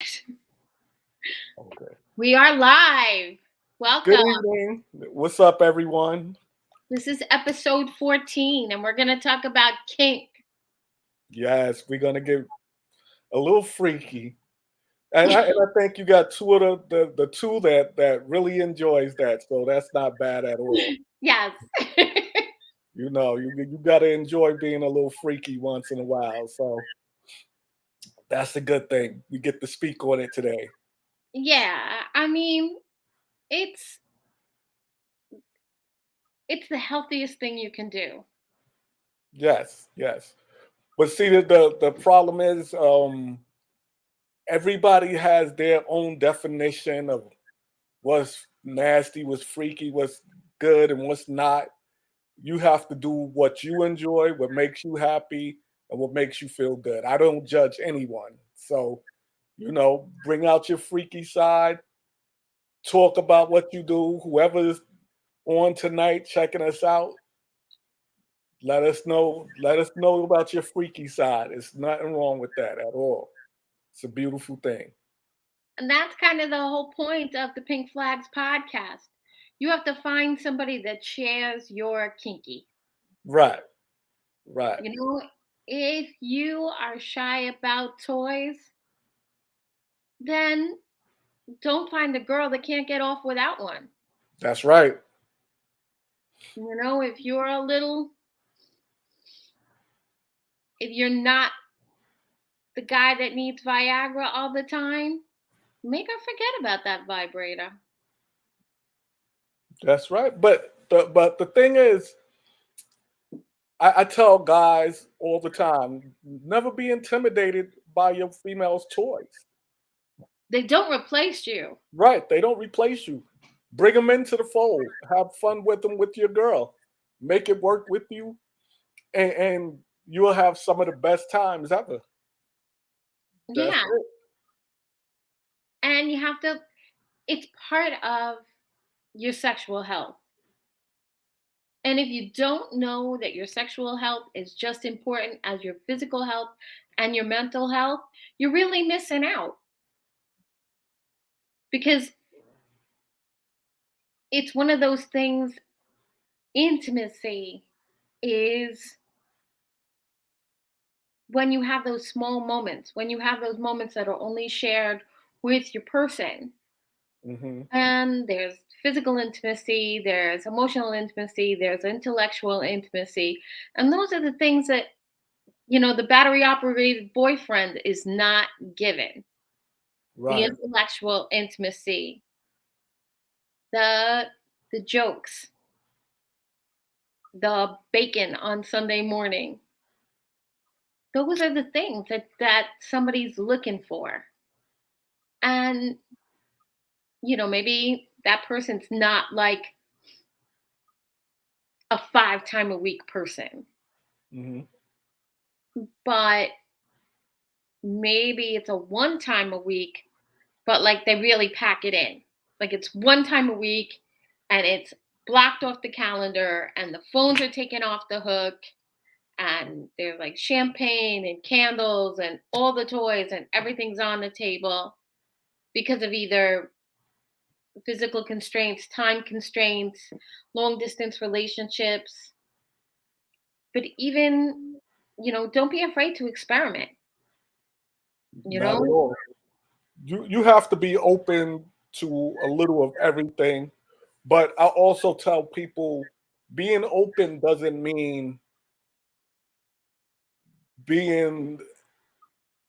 Okay. We are live. Good Welcome. evening. What's up, everyone? This is episode 14, and we're going to talk about kink. Yes, we're gonna get a little freaky, and I think you got two of the two that really enjoys that, so that's not bad at all. Yes. You got to enjoy being a little freaky once in a while, so that's a good thing. We get to speak on it today. Yeah, I mean, it's it's the healthiest thing you can do. Yes, yes. But see, the problem is, everybody has their own definition of what's nasty, what's freaky, what's good, and what's not. You have to do what you enjoy, what makes you happy, and what makes you feel good. I don't judge anyone. So, bring out your freaky side, talk about what you do. Whoever's on tonight checking us out, let us know. Let us know about your freaky side. There's nothing wrong with that at all. It's a beautiful thing. And that's kind of the whole point of the Pink Flags podcast. You have to find somebody that shares your kinky. Right, right. You know, if you are shy about toys, then don't find a girl that can't get off without one. That's right. If you're if you're not the guy that needs Viagra all the time, make her forget about that vibrator. That's right. But the thing is, I tell guys all the time, never be intimidated by your female's toys. They don't replace you. Right? They don't replace you. Bring them into the fold. Have fun with them with your girl. Make it work with you, and you'll have some of the best times ever. That's Yeah. it. And it's part of your sexual health. And if you don't know that your sexual health is just important as your physical health and your mental health, you're really missing out because it's one of those things. Intimacy is when you have those small moments, when you have those moments that are only shared with your person. Hmm. And there's physical intimacy, there's emotional intimacy, there's intellectual intimacy. And those are the things that, the battery operated boyfriend is not given. The Right. intellectual intimacy, the the jokes, the bacon on Sunday morning. Those are the things that somebody's looking for. And maybe that person's not like a 5 time a week person, Hmm. but maybe it's a 1 time a week, but like they really pack it in. Like it's 1 time a week and it's blocked off the calendar and the phones are taken off the hook and there's like champagne and candles and all the toys and everything's on the table because of either physical constraints, time constraints, long distance relationships. But even, don't be afraid to experiment, you Not at know? all. You have to be open to a little of everything. But I also tell people being open doesn't mean being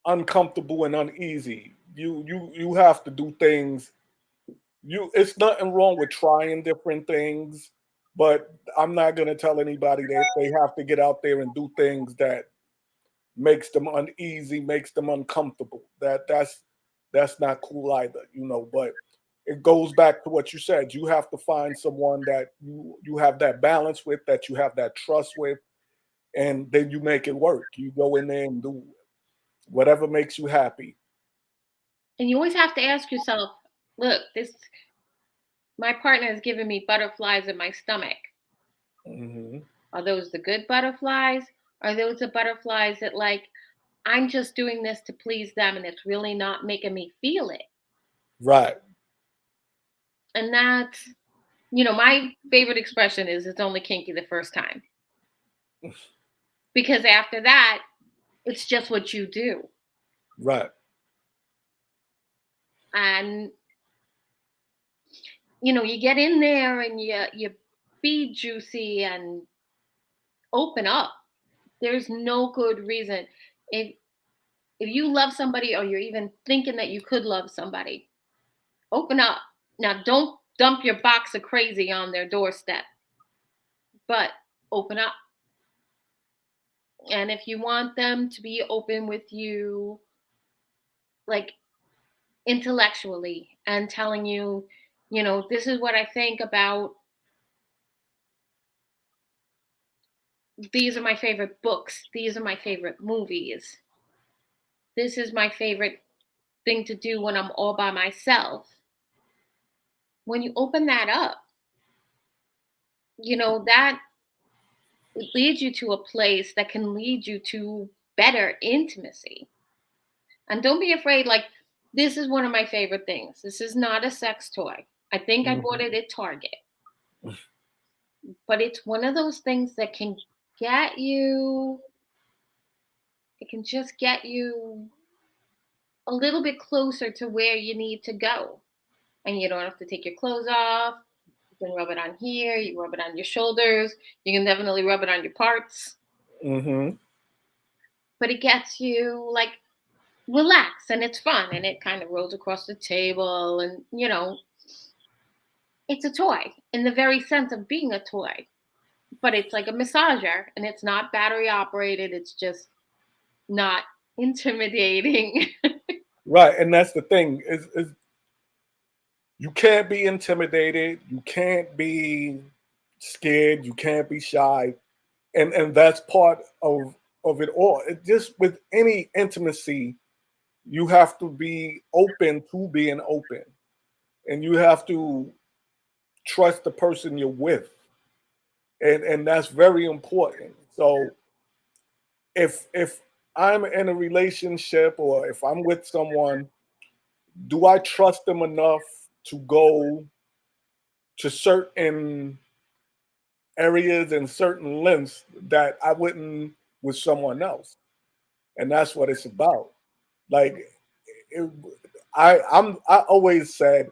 uncomfortable and uneasy. You have to do things. It's nothing wrong with trying different things, but I'm not gonna tell anybody that they have to get out there and do things that makes them uneasy, makes them uncomfortable. That's not cool either. But it goes back to what you said. You have to find someone that you have that balance with, that you have that trust with, and then you make it work. You go in there and do whatever makes you happy. And you always have to ask yourself, look, my partner is giving me butterflies in my stomach. Hmm. Are those the good butterflies? Are those the butterflies that like I'm just doing this to please them and it's really not making me feel it. Right. And that's, my favorite expression is it's only kinky the first time. Because after that, it's just what you do. Right. And you get in there and you be juicy and open up. There's no good reason. If if you love somebody or you're even thinking that you could love somebody, open up. Now don't dump your box of crazy on their doorstep, but open up. And if you want them to be open with you, like intellectually, and telling you, this is what I think about, these are my favorite books, these are my favorite movies, this is my favorite thing to do when I'm all by myself. When you open that up, that leads you to a place that can lead you to better intimacy. And don't be afraid, like, this is one of my favorite things. This is not a sex toy. I think I bought Mhm. it at Target. But it's one of those things that can get you, it can just get you a little bit closer to where you need to go. And you don't have to take your clothes off. You can rub it on here, you rub it on your shoulders, you can definitely rub it on your parts. Mhm. But it gets you like relaxed and it's fun and it kind of rolls across the table and it's a toy in the very sense of being a toy. But it's like a massager and it's not battery operated, it's just not intimidating. Right. And that's the thing is you can't be intimidated. You can't be scared. You can't be shy. And that's part of it all. It just with any intimacy, you have to be open to being open. And you have to trust the person you're with. And that's very important. So if I'm in a relationship or if I'm with someone, do I trust them enough to go to certain areas and certain lengths that I wouldn't with someone else? And that's what it's about. Like it, I always said,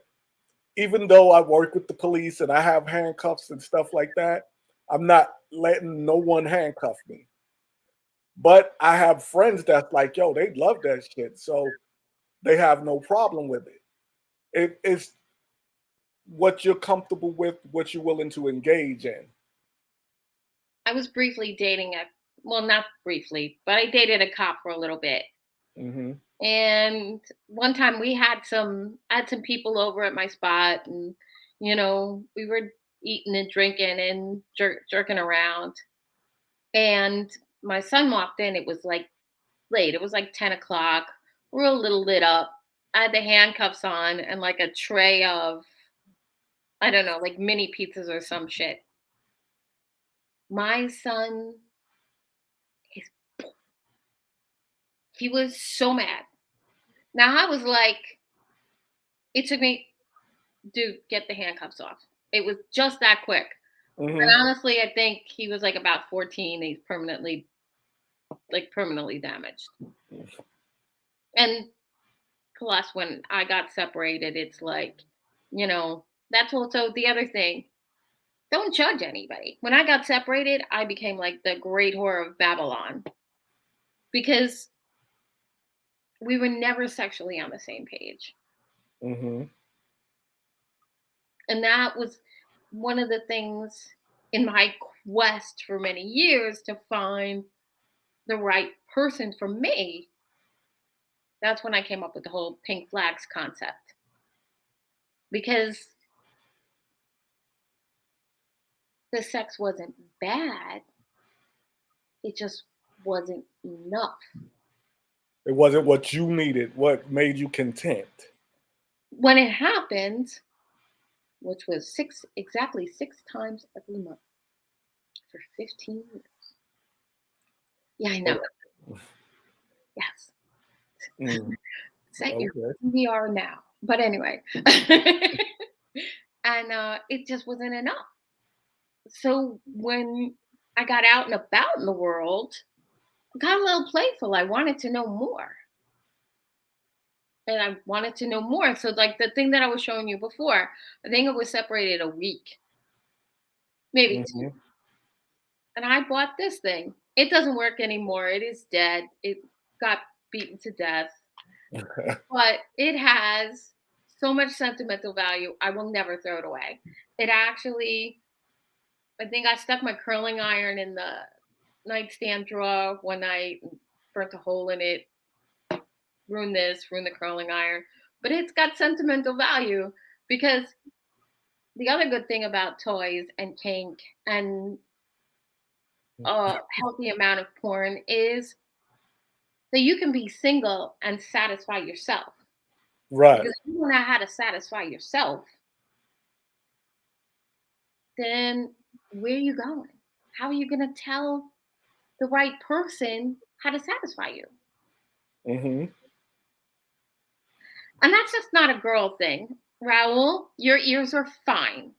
even though I work with the police and I have handcuffs and stuff like that, I'm not letting no one handcuff me. But I have friends that's like, yo, they love that shit. So they have no problem with it. It's what you're comfortable with, what you're willing to engage in. I was briefly dating well, not briefly, but I dated a cop for a little bit. Hmm. And one time I had some people over at my spot and we were eating and drinking and jerking around. And my son walked in. It was like late. It was like 10 o'clock. We're a little lit up. I had the handcuffs on and like a tray of, I don't know, like mini pizzas or some shit. My son, he's- he was so mad. Now I was like, it took me, dude, get the handcuffs off. It was just that quick. Hmm. And honestly, I think he was like about 14. He's permanently damaged. And plus, when I got separated, it's like, that's also the other thing. Don't judge anybody. When I got separated, I became like the great whore of Babylon because we were never sexually on the same page. Hmm. And that was one of the things in my quest for many years to find the right person for me. That's when I came up with the whole pink flags concept because the sex wasn't bad, it just wasn't enough. It wasn't what you needed, what made you content. When it happened, which was exactly 6 times every month for 15 years. Yeah, I know. Oh, Yes. Mm, Set your okay. CPR now. But anyway. And it just wasn't enough. So when I got out and about in the world, I got a little playful. I wanted to know more. And I wanted to know more. So like the thing that I was showing you before, I think it was separated a week, maybe two. Hmm. And I bought this thing. It doesn't work anymore. It is dead. It got beaten to death. But it has so much sentimental value. I will never throw it away. It actually, I think I stuck my curling iron in the nightstand drawer one night, and burnt a hole in it, ruined the curling iron. But it's got sentimental value because the other good thing about toys and kink and a healthy amount of porn is that you can be single and satisfy yourself. Right. Because if you don't know how to satisfy yourself, then where are you going? How are you going to tell the right person how to satisfy you? Hmm. And that's just not a girl thing. Raul, your ears are fine.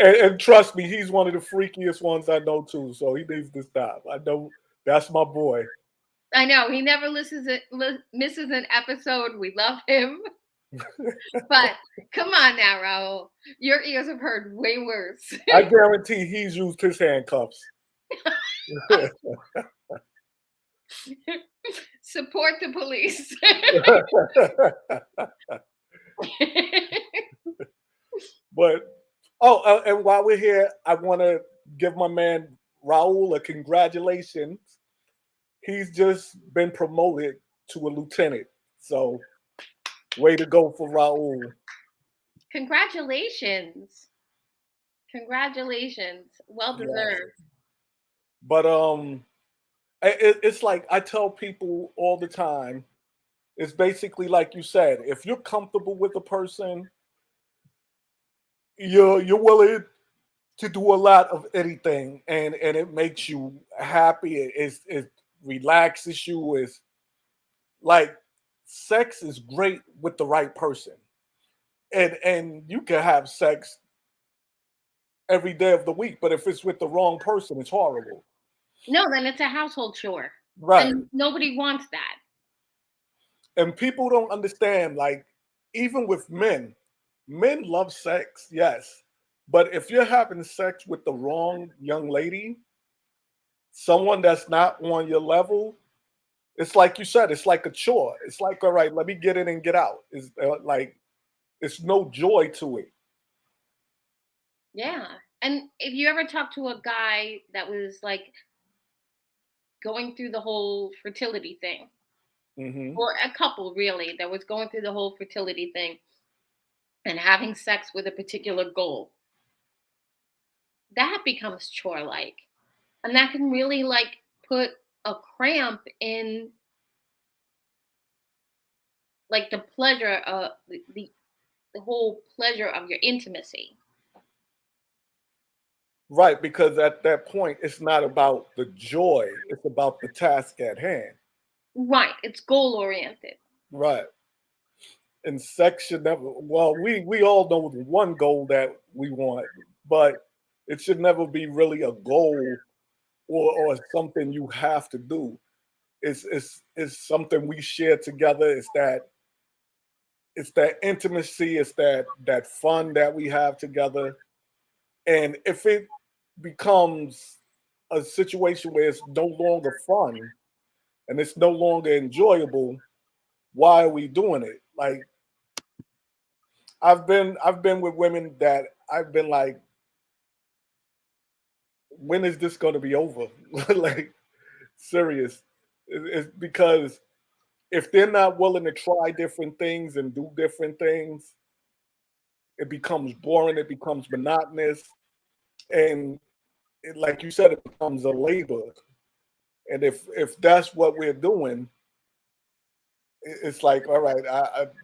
And trust me, he's one of the freakiest ones I know too. So he needs to stop. I know that's my boy. I know he never misses an episode. We love him. But come on now, Raul. Your ears have heard way worse. I guarantee he's used his handcuffs. Support the police. But and while we're here, I want to give my man Raul a congratulations. He's just been promoted to a lieutenant. So way to go for Raul. Congratulations. Congratulations. Well Yes. deserved. But it's like I tell people all the time. It's basically like you said. If you're comfortable with a person, you're willing to do a lot of anything, and it makes you happy. It relaxes you. It's like sex is great with the right person, and you can have sex every day of the week, but if it's with the wrong person, it's horrible. No, then it's a household chore. Right. And nobody wants that. And people don't understand, like, even with men, men love sex, yes. But if you're having sex with the wrong young lady, someone that's not on your level, it's like you said, it's like a chore. It's like, all right, let me get in and get out. It's like, it's no joy to it. Yeah. And if you ever talk to a guy that was like going through the whole fertility thing, Hmm. or a couple really that was going through the whole fertility thing and having sex with a particular goal, that becomes chore like. And that can really like put a cramp in like the pleasure of the whole pleasure of your intimacy. Right, because at that point, it's not about the joy, it's about the task at hand. Right. It's goal oriented. Right. And sex should never, well, we all know the one goal that we want, but it should never be really a goal or something you have to do. It's something we share together. It's that intimacy, it's that fun that we have together. And if it becomes a situation where it's no longer fun and it's no longer enjoyable, why are we doing it? Like I've been with women that I've been like, when is this going to be over? Like serious. It's because if they're not willing to try different things and do different things, it becomes boring, it becomes monotonous, and like you said, it becomes a labor. And if that's what we're doing, it's like, all right,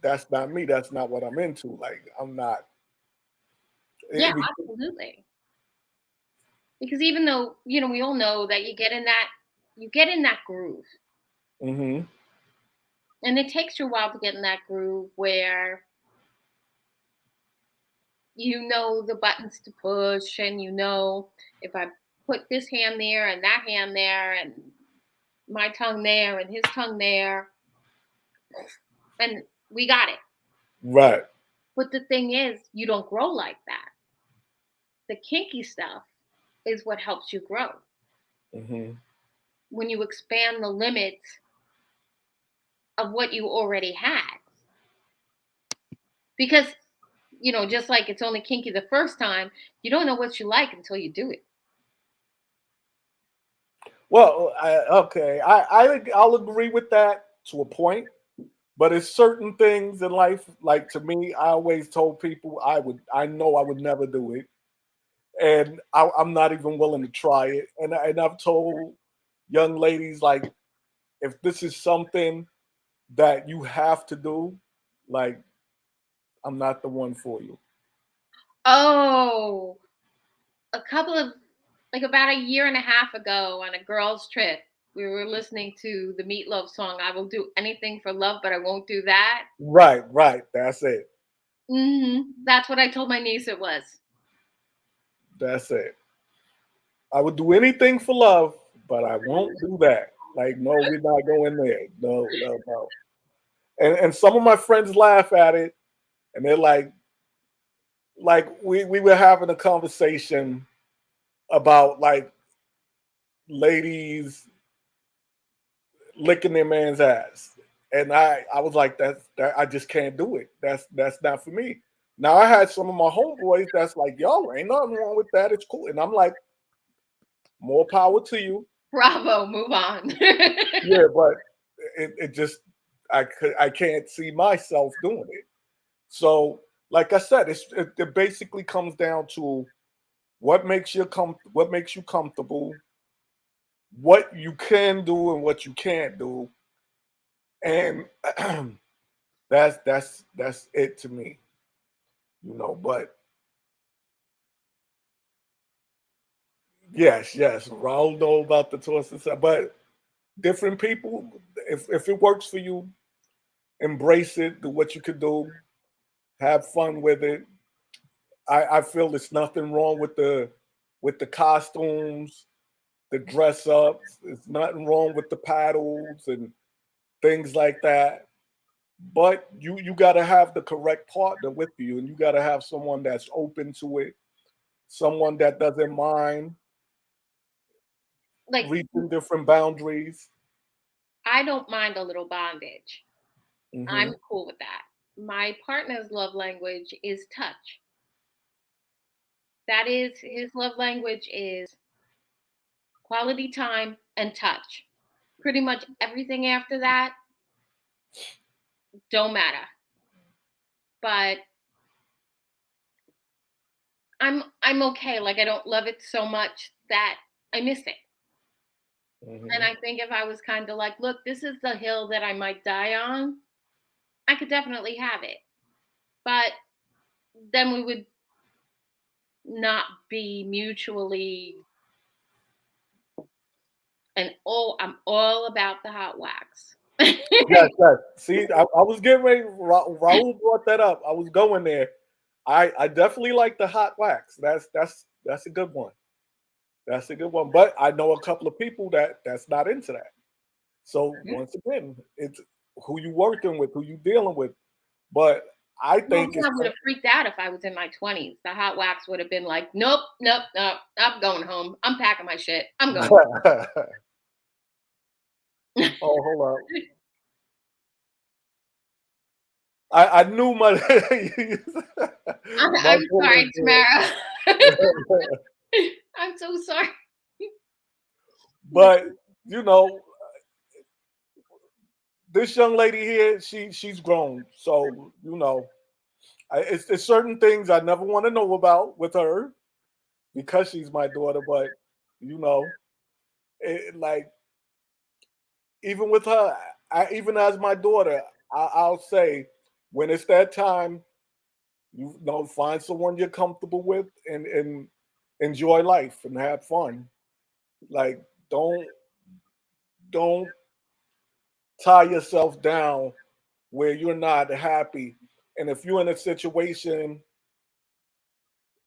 that's not me. That's not what I'm into. Like I'm not. Yeah, It, absolutely. Because even though, we all know that you get in that you get in that groove. Mm-hmm. And it takes you a while to get in that groove where you know the buttons to push, and you know, if I put this hand there and that hand there and my tongue there and his tongue there, and we got it. Right. But the thing is, you don't grow like that. The kinky stuff is what helps you grow. Mm-hmm. When you expand the limits of what you already had. Because, just like it's only kinky the first time, you don't know what you like until you do it. Well, okay, I'll agree with that to a point, but it's certain things in life. Like to me, I always told people I know I would never do it, and I'm not even willing to try it. And I've told young ladies like, if this is something that you have to do, like I'm not the one for you. Oh, a couple of like about a year and a half ago on a girls' trip, we were listening to the Meatloaf song, I will do anything for love, but I won't do that. Right, right. That's it. That's what I told my niece it was. That's it. I would do anything for love, but I won't do that. Like, no, we're not going there. No, no, no. And some of my friends laugh at it, and they're like we were having a conversation about like ladies licking their man's ass, and I was like, that I just can't do it. That's not for me. Now I had some of my homeboys that's like, yo, ain't nothing wrong with that. It's cool, and I'm like, more power to you. Bravo, move on. Yeah, but it just I can't see myself doing it. So, like I said, it basically comes down to what makes you comfortable, what you can do and what you can't do, and that's it to me, But yes, yes, Raul know about the twisted side, but different people, if it works for you, embrace it, do what you could do, have fun with it. I feel there's nothing wrong with the costumes, the dress ups. There's nothing wrong with the paddles and things like that. But you got to have the correct partner with you, and you got to have someone that's open to it, someone that doesn't mind Like, reaching different boundaries. I don't mind a little bondage. I'm Hmm. cool with that. My partner's love language is touch. That is his love language is quality time and touch. Pretty much everything after that don't matter. But I'm okay. Like, I don't love it so much that I miss it. And Hmm. I think if I was kind of like, look, this is the hill that I might die on, I could definitely have it. But then we would not be mutually, and I'm all about the hot wax. Yes, yes. See, I was getting ready. Raul brought that up. I was going there. I definitely like the hot wax. That's a good one. That's a good one. But I know a couple of people that's not into that. So once again, it's who you working with, who you dealing with. But I Well, think it's I would have freaked out if I was in my 20s. The hot wax would have been like, nope, nope, nope. I'm going home. I'm packing my shit. I'm going. oh, hold on. I knew my my I'm boy was sorry, Tamara. there. I'm so sorry. But you know, this young lady here, she's grown. So, it's certain things I never want to know about with her because she's my daughter, but you know, like even with her, even as my daughter, I'll say when it's that time, find someone you're comfortable with and enjoy life and have fun. Like don't don't tie yourself down where you're not happy. And if you're in a situation,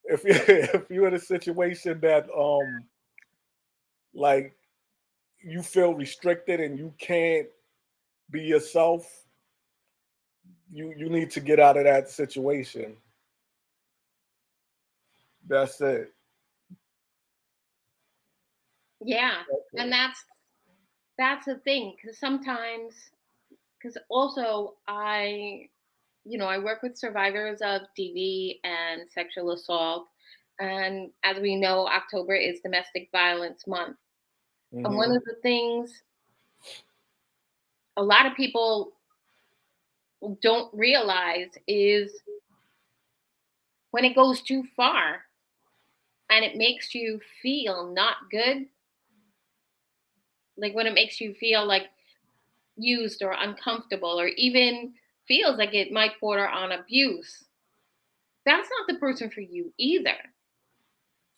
if you if you're in a situation that like you feel restricted and you can't be yourself, you need to get out of that situation. That's it. Yeah, That's and it. that's the thing, because sometimes, because also I work with survivors of DV and sexual assault, and as we know, October is Domestic Violence Month. And one Hmm. of the things a lot of people don't realize is when it goes too far and it makes you feel not good, like when it makes you feel like used or uncomfortable, or even feels like it might border on abuse, that's not the person for you either.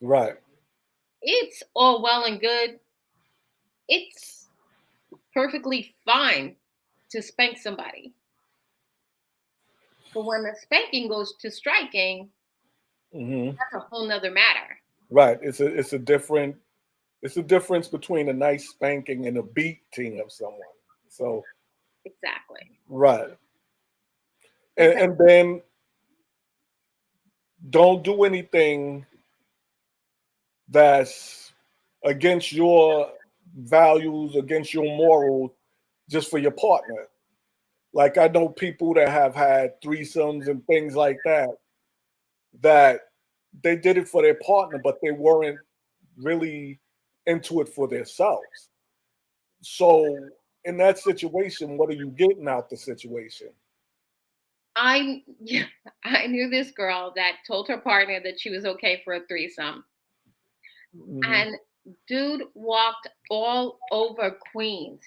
Right. It's all well and good. It's perfectly fine to spank somebody. But when the spanking goes to striking, Hmm. that's a whole nother matter. Right. It's a difference between a nice spanking and a beating of someone. So Exactly. right. Exactly. And then don't do anything that's against your values, against your morals, just for your partner. Like I know people that have had threesomes and things like that, that they did it for their partner, but they weren't really into it for themselves. So in that situation, what are you getting out the situation? Yeah, I knew this girl that told her partner that she was okay for a threesome. Hmm. And dude walked all over Queens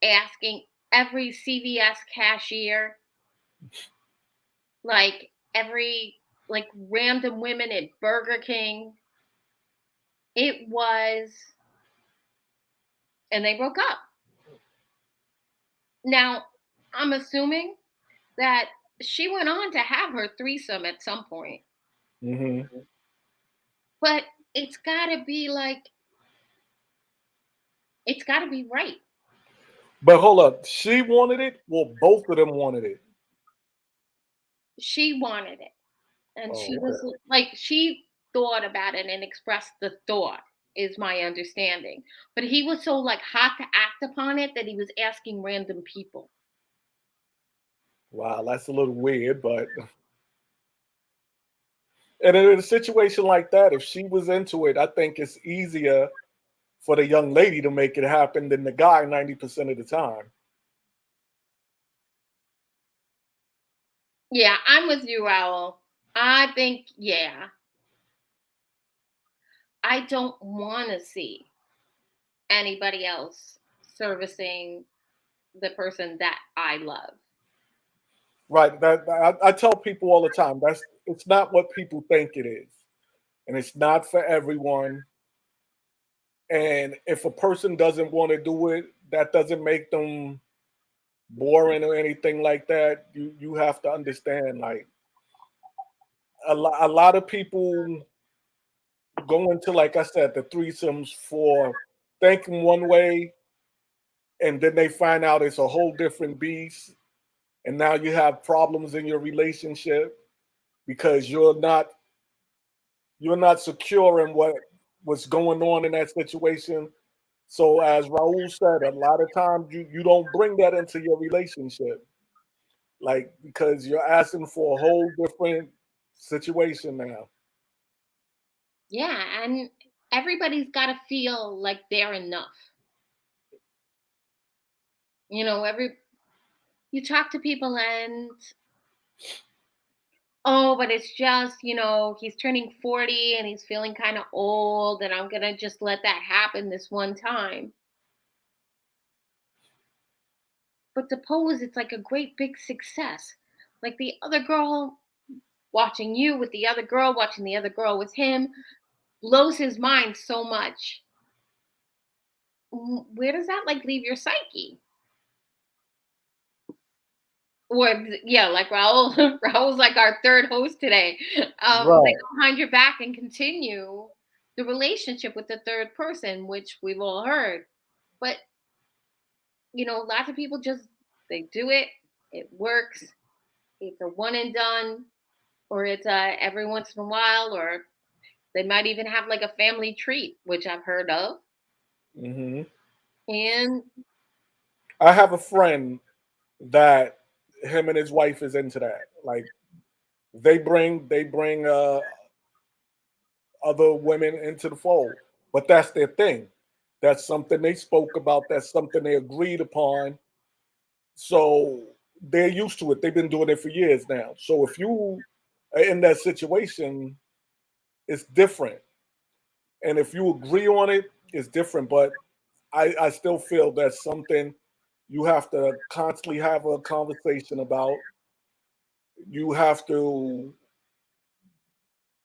asking every CVS cashier, like every like random women at Burger King. It was, and they broke up. Now, I'm assuming that she went on to have her threesome at some point, Hmm. but it's got to be like, it's got to be right. But hold up, she wanted it. Well, both of them wanted it. She wanted it. And she Oh, okay. was like, she thought about it and expressed the thought, is my understanding. But he was so like hot to act upon it that he was asking random people. Wow, that's a little weird, but and in a situation like that, if she was into it, I think it's easier for the young lady to make it happen than the guy 90% of the time. Yeah, I'm with you, Owl. I think, yeah, I don't want to see anybody else servicing the person that I love. Right. I tell people all the time that's it's not what people think it is. And it's not for everyone. And if a person doesn't want to do it, that doesn't make them boring or anything like that. You have to understand like a lot of people go into, like I said, the threesomes for thinking one way, and then they find out it's a whole different beast, and now you have problems in your relationship because you're not secure in what's going on in that situation. So as Raul said, a lot of times you don't bring that into your relationship, like because you're asking for a whole different situation now. Yeah, and everybody's got to feel like they're enough. Every you talk to people and, oh, but it's just, he's turning 40 and he's feeling kind of old, and I'm going to just let that happen this one time. But suppose it's like a great big success. Like the other girl watching you with the other girl, watching the other girl with him, blows his mind so much. where does that like leave your psyche? Or yeah, like Raul, Raul's like our third host today. They Right. go behind your back and continue the relationship with the third person, which we've all heard. But lots of people just they do it. It works. It's a one and done, or it's every once in a while, or they might even have like a family treat, which I've heard of. Hmm. And I have a friend that him and his wife is into that. Like they bring other women into the fold, but that's their thing. That's something they spoke about. That's something they agreed upon. So they're used to it. They've been doing it for years now. So if you are in that situation, it's different. And if you agree on it, it's different. But I still feel that's something you have to constantly have a conversation about. You have to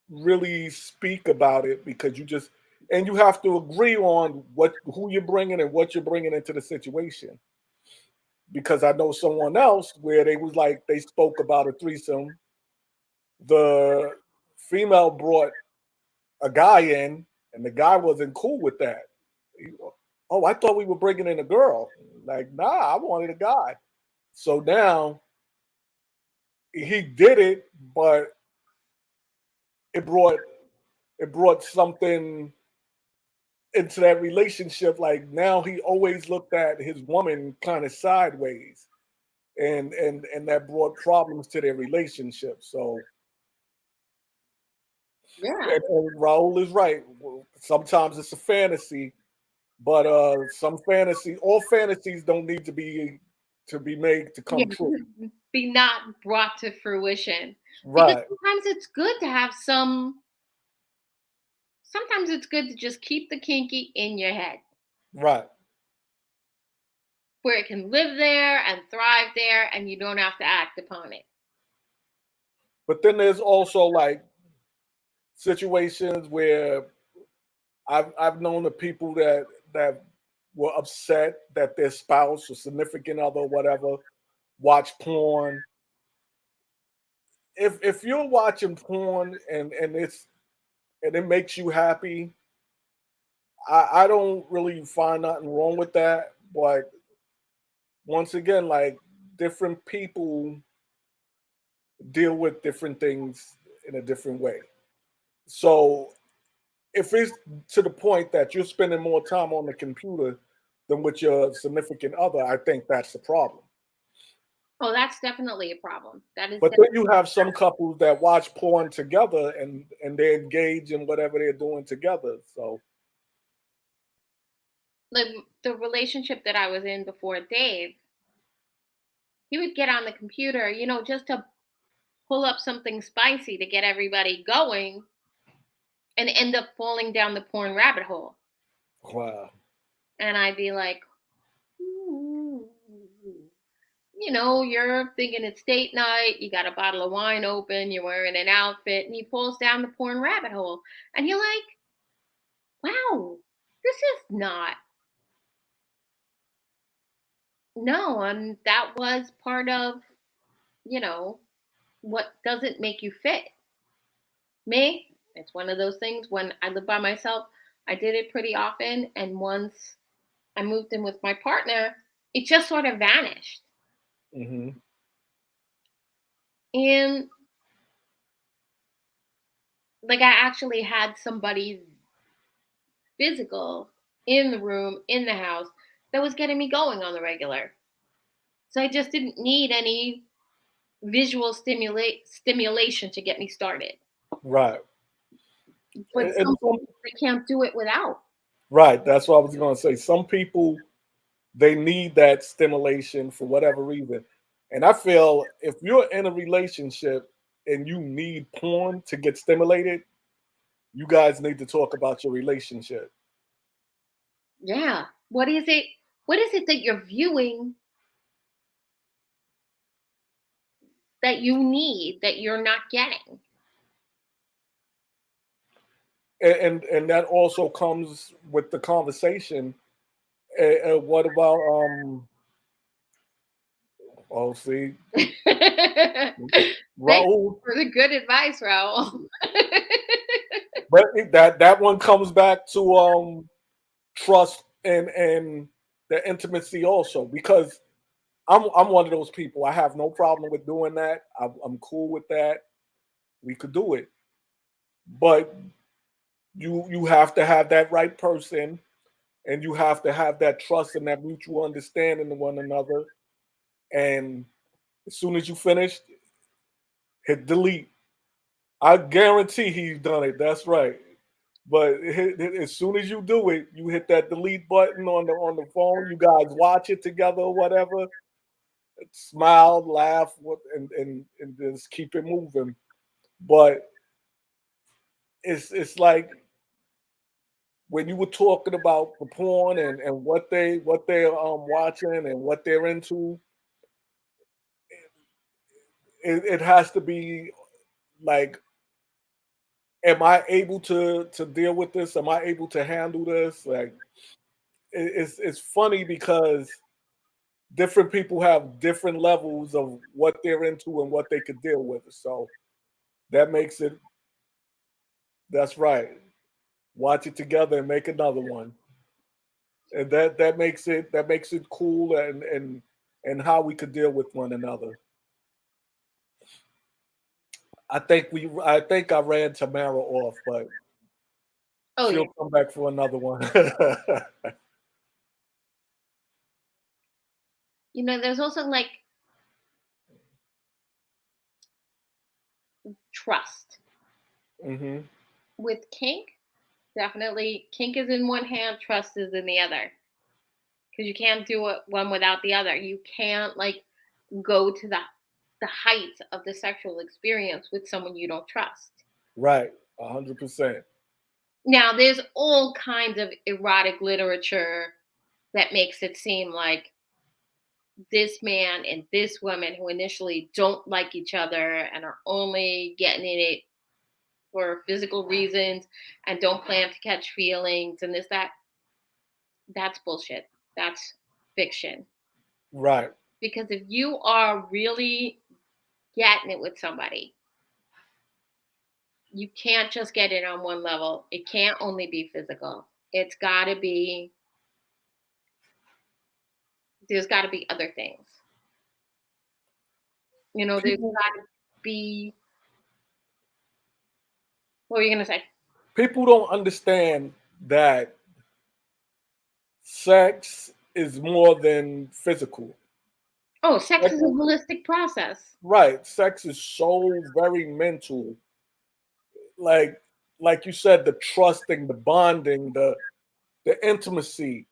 really speak about it because you just and you have to agree on what who you're bringing and what you're bringing into the situation. Because I know someone else where they was like they spoke about a threesome. The female brought a guy in, and the guy wasn't cool with that. Oh, I thought we were bringing in a girl. Like, nah, I wanted a guy. So now he did it, but it brought it brought something into that relationship. Like now he always looked at his woman kind of sideways, and that brought problems to their relationship. So yeah, and Raul is right. Well, sometimes it's a fantasy, but all fantasies don't need to be made to yeah, come true. be not brought to fruition. Because Right, sometimes it's good to have some. Sometimes it's good to just keep the kinky in your head, right. where it can live there and thrive there, and you don't have to act upon it. But then there's also like situations where I've known the people that were upset that their spouse or significant other, or whatever, watch porn. If you're watching porn and it makes you happy, I don't really find nothing wrong with that. But once again, like different people deal with different things in a different way. So if it's to the point that you're spending more time on the computer than with your significant other, I think that's the problem. Oh, that's definitely a problem. That is But then you have some couples that watch porn together and they engage in whatever they're doing together. So like the relationship that I was in before Dave. He would get on the computer, just to pull up something spicy to get everybody going, and end up falling down the porn rabbit hole. wow, And I'd be like, "Ooh." You're thinking it's date night, you got a bottle of wine open, you're wearing an outfit, and he pulls down the porn rabbit hole. And you're like, wow, this is not, no, and that was part of, you know, what doesn't make you fit. Me, it's one of those things when I live by myself, I did it pretty often. And once I moved in with my partner, it just sort of vanished. hmm, And like I actually had somebody physical in the room, in the house, that was getting me going on the regular. So I just didn't need any visual stimulation to get me started. right. But And some people they can't do it without. right, that's what I was going to say. Some people they need that stimulation for whatever reason, and I feel if you're in a relationship and you need porn to get stimulated, you guys need to talk about your relationship. Yeah. What is it? What is it that you're viewing that you need that you're not getting? And that also comes with the conversation. What about oh, see, Thank you Raul. for the good advice, Raul. But that one comes back to trust and the intimacy also, because I'm one of those people. I have no problem with doing that. I'm cool with that. We could do it, but you have to have that right person, and you have to have that trust and that mutual understanding of one another. And as soon as you finish, hit delete. I guarantee he's done it. That's right. But as soon as you do it, you hit that delete button on the phone. You guys watch it together or whatever. Smile, laugh, and just keep it moving. But it's like when you were talking about the porn and what they're watching and what they're into, it has to be like, am I able to deal with this? Am I able to handle this? Like it's funny because different people have different levels of what they're into and what they could deal with. So that makes it, that's right. Watch it together and make another one. And that makes it cool and how we could deal with one another. I think I ran Tamara off, but Oh yeah. she'll come back for another one. There's also like trust hmm with kink. Definitely, kink is in one hand, trust is in the other. Because you can't do it one without the other. You can't like go to the heights of the sexual experience with someone you don't trust. Right, 100%. Now, there's all kinds of erotic literature that makes it seem like this man and this woman who initially don't like each other and are only getting in it for physical reasons and don't plan to catch feelings and this that that's bullshit. That's fiction. Right, Because if you are really getting it with somebody, you can't just get it on one level. It can't only be physical. It's got to be, there's got to be other things. There's people got to be, what were you going to say? people don't understand that sex is more than physical. Oh, sex Sex- is a holistic process. right, sex is so very mental. Like like you said, the trusting, the bonding, the intimacy,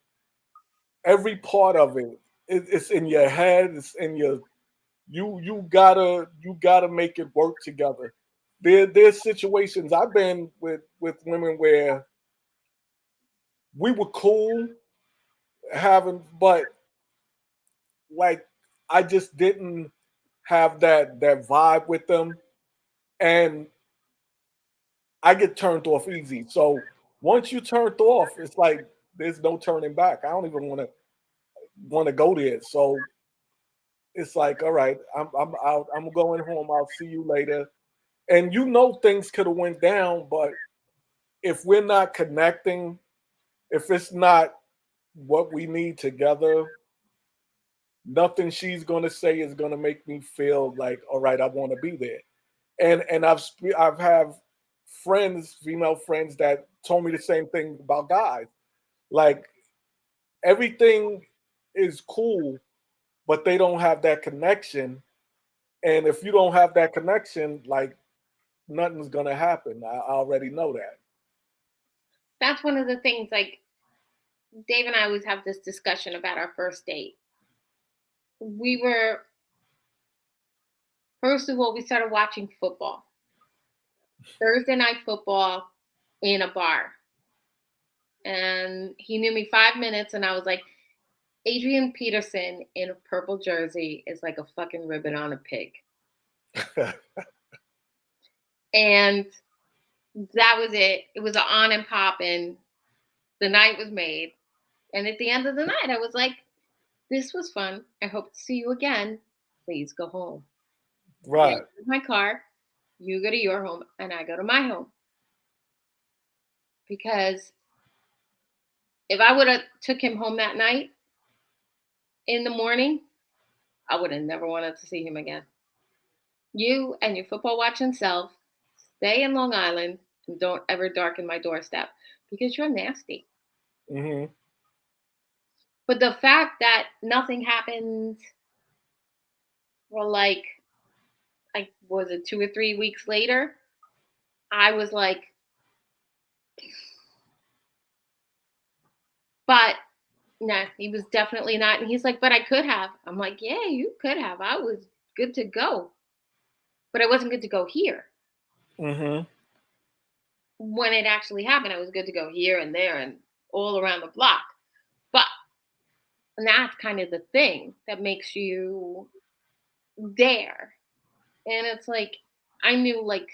every part of it's in your head, it's in your, you gotta make it work together. There's situations I've been with women where we were cool having, but like I just didn't have that vibe with them, and I get turned off easy. So once you turned off, it's like there's no turning back. I don't even want to go there. So it's like, all right, I'm out. I'm going home. I'll see you later. And things could have went down, but if we're not connecting, if it's not what we need together, nothing she's going to say is going to make me feel like, all right, I want to be there. And I've have friends, female friends, that told me the same thing about guys. Like everything is cool, but they don't have that connection. And if you don't have that connection, like nothing's gonna happen. I already know that. That's one of the things, like, Dave and I always have this discussion about our first date. We were, first of all, we started watching football, Thursday night football in a bar. And he knew me 5 minutes, and I was like, Adrian Peterson in a purple jersey is like a fucking ribbon on a pig. And that was it. It was an on and pop, and the night was made. And at the end of the night, I was like, this was fun. I hope to see you again. Please go home. I Right. entered my car, you go to your home, and I go to my home. Because if I would have took him home that night in the morning, I would have never wanted to see him again. You and your football watching self stay in Long Island and don't ever darken my doorstep because you're nasty. Hmm. But the fact that nothing happens for like was it 2 or 3 weeks later, I was like, but no, he was definitely not. And he's like, but I could have. I'm like, yeah, you could have. I was good to go, but I wasn't good to go here. Hmm. When it actually happened, I was good to go here and there and all around the block. But that's kind of the thing that makes you there. And it's like, I knew like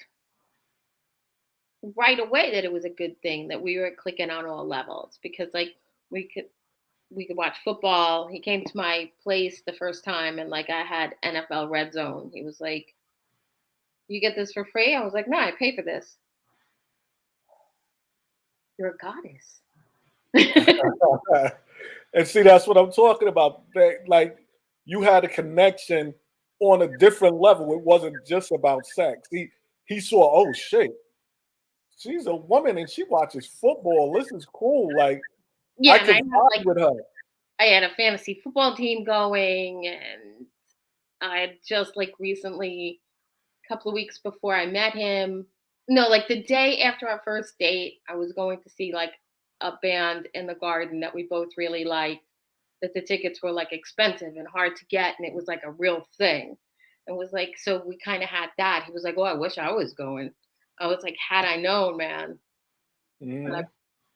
right away that it was a good thing that we were clicking on all levels because like we could we could watch football. He came to my place the first time and like I had NFL Red Zone. He was like, "You get this for free?" I was like, "No, I pay for this." You're a goddess. And see, that's what I'm talking about. Like you had a connection on a different level. It wasn't just about sex. He saw, oh shit, she's a woman and she watches football. This is cool. Like I Yeah, and can vibe with her. I had a fantasy football team going, and I had just like recently, a couple of weeks before I met him. No, like the day after our first date, I was going to see like a band in the garden that we both really liked. That the tickets were like expensive and hard to get, and it was like a real thing. It was like so we kind of had that. He was like, "Oh, I wish I was going." I was like, "Had I known, man." And I Hmm.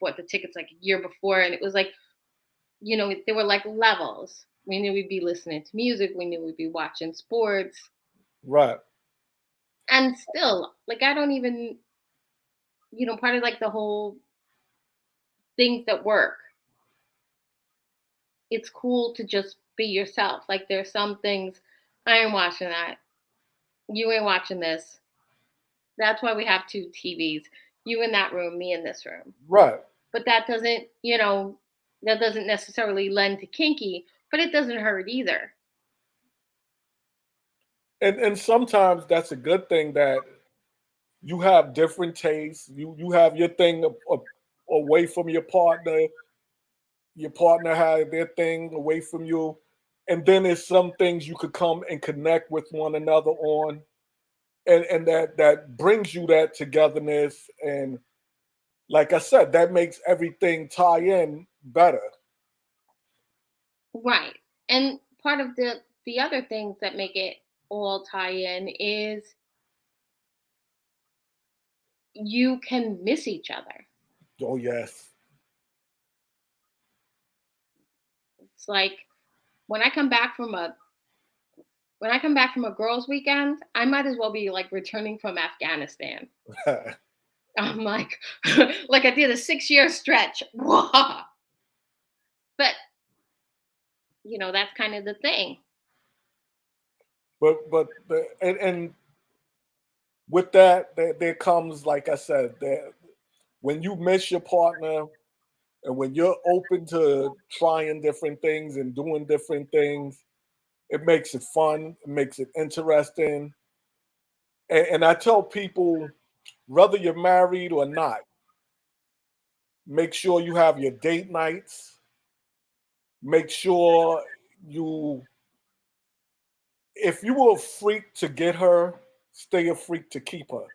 bought the tickets like a year before, and it was like there were like levels. We knew we'd be listening to music. We knew we'd be watching sports. Right. And still, like, I don't even, part of like the whole things that work, it's cool to just be yourself. Like, there's some things I ain't watching that. You ain't watching this. That's why we have two TVs. You in that room, me in this room. Right. But that doesn't necessarily lend to kinky, but it doesn't hurt either. And sometimes that's a good thing that you have different tastes. You have your thing away from your partner. Your partner has their thing away from you, and then there's some things you could come and connect with one another on, and that brings you that togetherness. And like I said, that makes everything tie in better. Right. And part of the other things that make it all tie in is you can miss each other. Oh yes. It's like when I come back from a when I come back from a girls' weekend, I might as well be like returning from Afghanistan. I'm like like I did a 6 year stretch. Whoa. But that's kind of the thing. And with that, there comes, like I said, that when you miss your partner and when you're open to trying different things and doing different things, it makes it fun, it makes it interesting. And I tell people, whether you're married or not, make sure you have your date nights. Make sure you, if you were a freak to get her, stay a freak to keep her.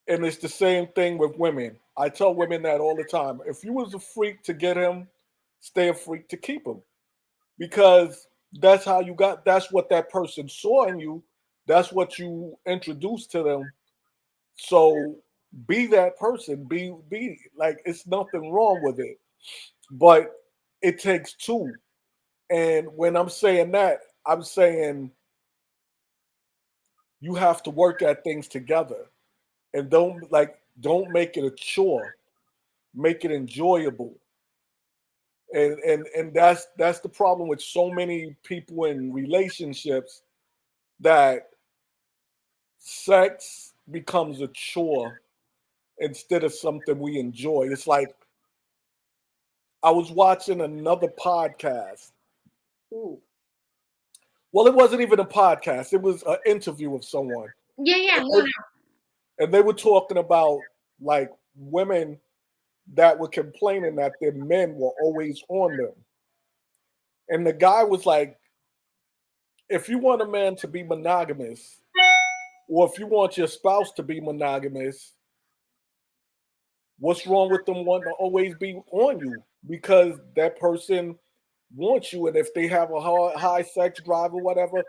And it's the same thing with women. I tell women that all the time. If you was a freak to get him, stay a freak to keep him. Because that's how you got, that's what that person saw in you. That's what you introduced to them. So be that person. Be like, it's nothing wrong with it. But it takes two. And when I'm saying that, I'm saying you have to work at things together. And don't make it a chore. Make it enjoyable. And that's the problem with so many people in relationships, that sex becomes a chore instead of something we enjoy. It's like I was watching another podcast. Ooh. Well, it wasn't even a podcast. It was an interview of someone. Yeah, yeah, And no, they, no. and they were talking about like women that were complaining that their men were always on them. And the guy was like, if you want a man to be monogamous, or if you want your spouse to be monogamous, what's wrong with them wanting to always be on you? Because that person wants you. And if they have a high sex drive or whatever,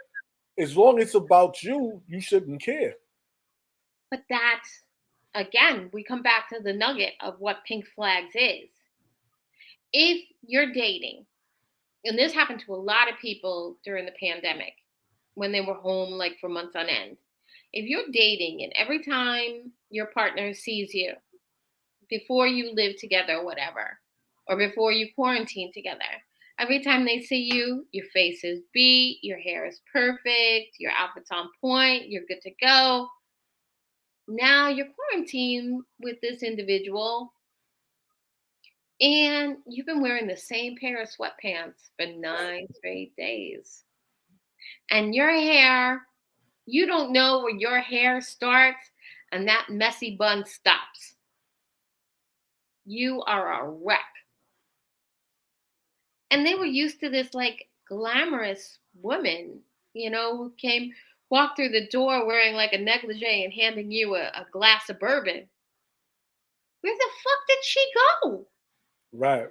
as long as it's about you, you shouldn't care. But that's, again, we come back to the nugget of what pink flags is. If you're dating, and this happened to a lot of people during the pandemic when they were home like for months on end. If you're dating and every time your partner sees you before you live together or whatever, or before you quarantine together, every time they see you, your face is beat, your hair is perfect, your outfit's on point, you're good to go. Now you're quarantined with this individual and you've been wearing the same pair of sweatpants for 9 straight days. And your hair, you don't know where your hair starts and that messy bun stops. You are a wreck. And they were used to this like glamorous woman, who walked through the door wearing like a negligee and handing you a glass of bourbon. Where the fuck did she go? Right.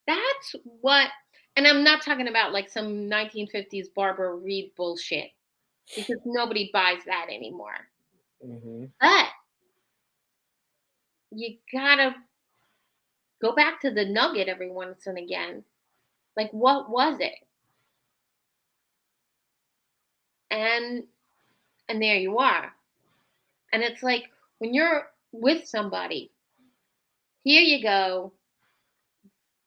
That's what, and I'm not talking about like some 1950s Barbara Reed bullshit because nobody buys that anymore. Hmm. But you gotta go back to the nugget every once and again. Like, what was it? And there you are. And it's like when you're with somebody, here you go.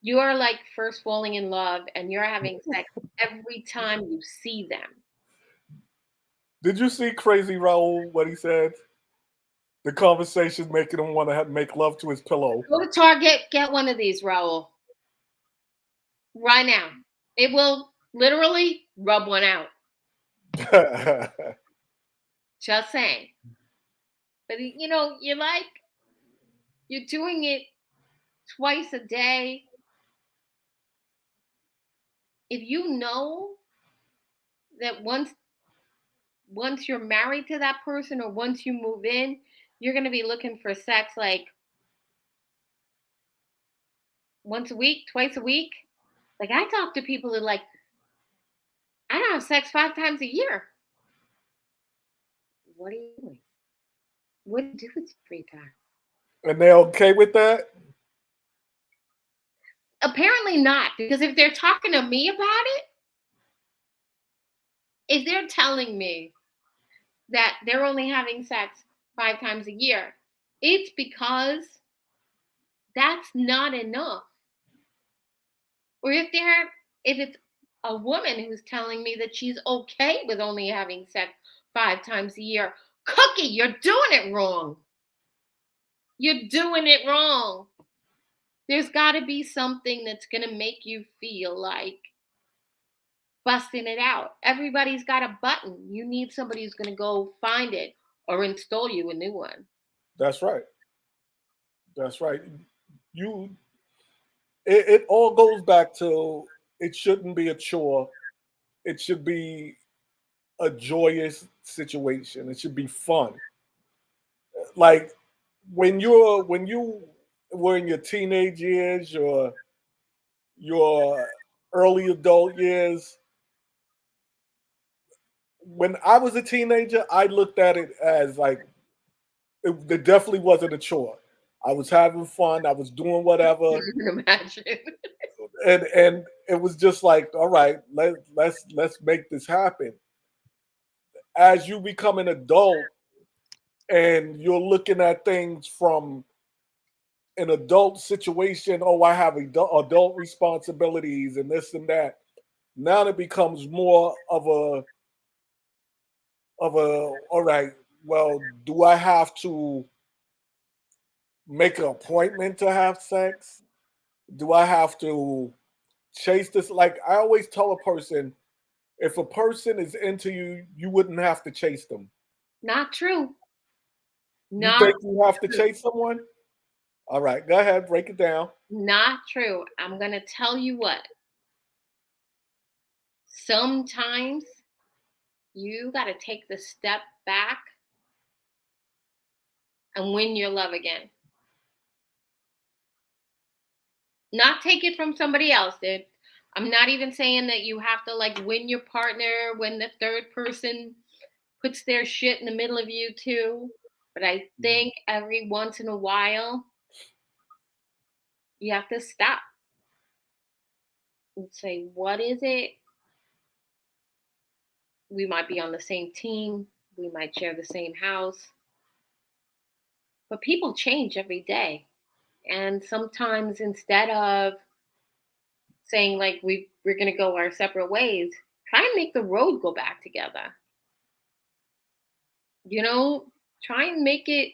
You're like first falling in love and you're having sex every time you see them. Did you see Crazy Raul, what he said? The conversation making him want to make love to his pillow. Go to Target, get one of these, Raul, right now. It will literally rub one out. Just saying. But you're doing it twice a day. If you know that once you're married to that person or once you move in, you're going to be looking for sex like once a week, twice a week. Like I talk to people that like I don't have sex 5 times a year. What are you doing? What do you do with your free time? And they're okay with that? Apparently not, because if they're talking to me about it, if they're telling me that they're only having sex 5 times a year, it's because that's not enough. Or if it's a woman who's telling me that she's okay with only having sex 5 times a year, Cookie, you're doing it wrong. You're doing it wrong. There's got to be something that's going to make you feel like busting it out. Everybody's got a button. You need somebody who's going to go find it or install you a new one. That's right. That's right. You it all goes back to it shouldn't be a chore. It should be a joyous situation. It should be fun. Like when you were in your teenage years or your early adult years, when I was a teenager, I looked at it as like it definitely wasn't a chore. I was having fun. I was doing whatever, You can imagine. and it was just like, all right, let's make this happen. As you become an adult and you're looking at things from an adult situation. Oh, I have adult responsibilities and this and that. Now it becomes more of a all right. Well, do I have to make an appointment to have sex? Do I have to chase this? Like I always tell a person, if a person is into you, you wouldn't have to chase them. Not true. You Not think you have to true. chase someone? All right, go ahead, break it down. Not true. I'm going to tell you what. Sometimes you got to take the step back and win your love again. Not take it from somebody else, dude. I'm not even saying that you have to like win your partner when the third person puts their shit in the middle of you too. But I think every once in a while you have to stop and say, what is it? We might be on the same team, we might share the same house, but people change every day. And sometimes instead of saying like we're gonna go our separate ways, try and make the road go back together. You know, try and make it.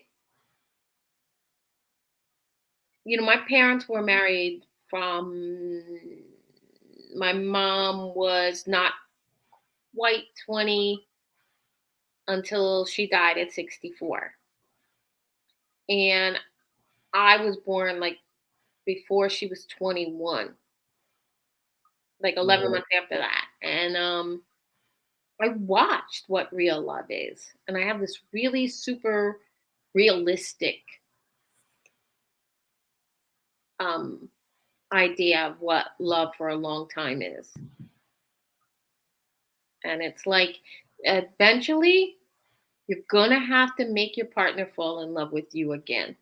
My parents were married from my mom was not quite 20 until she died at 64. And I was born like before she was 21, like 11 Mhm. months after that. And I watched what real love is. And I have this really super realistic um, idea of what love for a long time is. And it's like eventually you're going to have to make your partner fall in love with you again.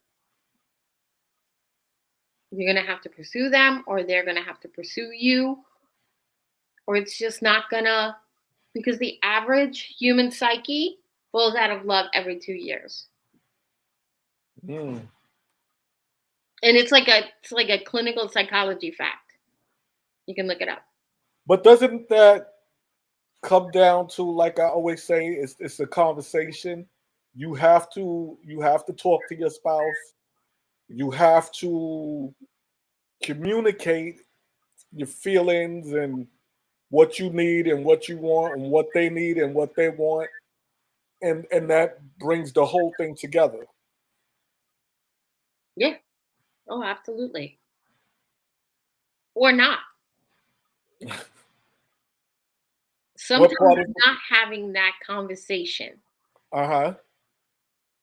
You're going to have to pursue them, or they're going to have to pursue you, or it's just not going to, because the average human psyche falls out of love every 2 years. Mm. And it's like a clinical psychology fact. You can look it up. But doesn't that come down to, like I always say, it's a conversation. You have to talk to your spouse. You have to communicate your feelings and what you need and what you want and what they need and what they want, and that brings the whole thing together. Yeah. Oh, absolutely. Or not. What Sometimes part of not having that conversation uh-huh.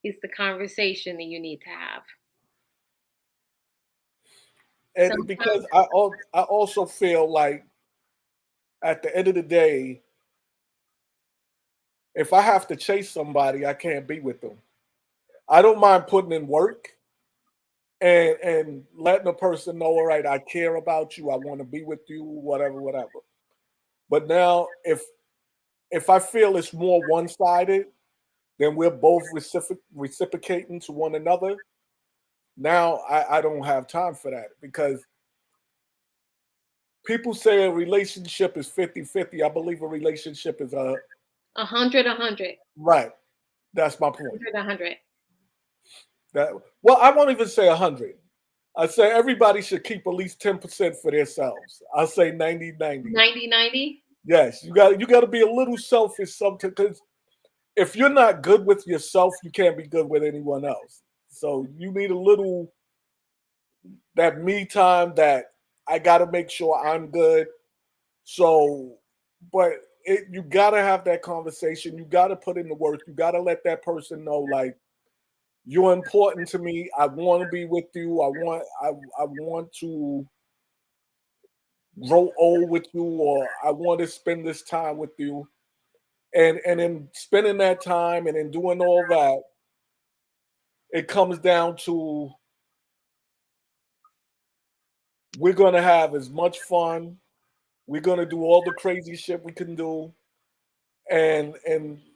is the conversation that you need to have. And because Sometimes, I also feel like at the end of the day, if I have to chase somebody, I can't be with them. I don't mind putting in work and letting the person know, all right, I care about you, I want to be with you, whatever, whatever. But now if I feel it's more one-sided, then we're both reciprocating to one another. Now I don't have time for that because people say a relationship is 50-50. I believe a relationship is a 100, 100, right. That's my point. 100, 100. That well, I won't even say 100. I say everybody should keep at least 10% for themselves. I say 90-90. 90, 90. Yes, you got to be a little selfish sometimes because if you're not good with yourself, you can't be good with anyone else. So you need a little that me time that I got to make sure I'm good. So, but you got to have that conversation. You got to put in the work. You got to let that person know, like, you're important to me. I want to be with you. I want to grow old with you, or I want to spend this time with you. And in spending that time and in doing all that, it comes down to we're gonna have as much fun. We're gonna do all the crazy shit we can do, and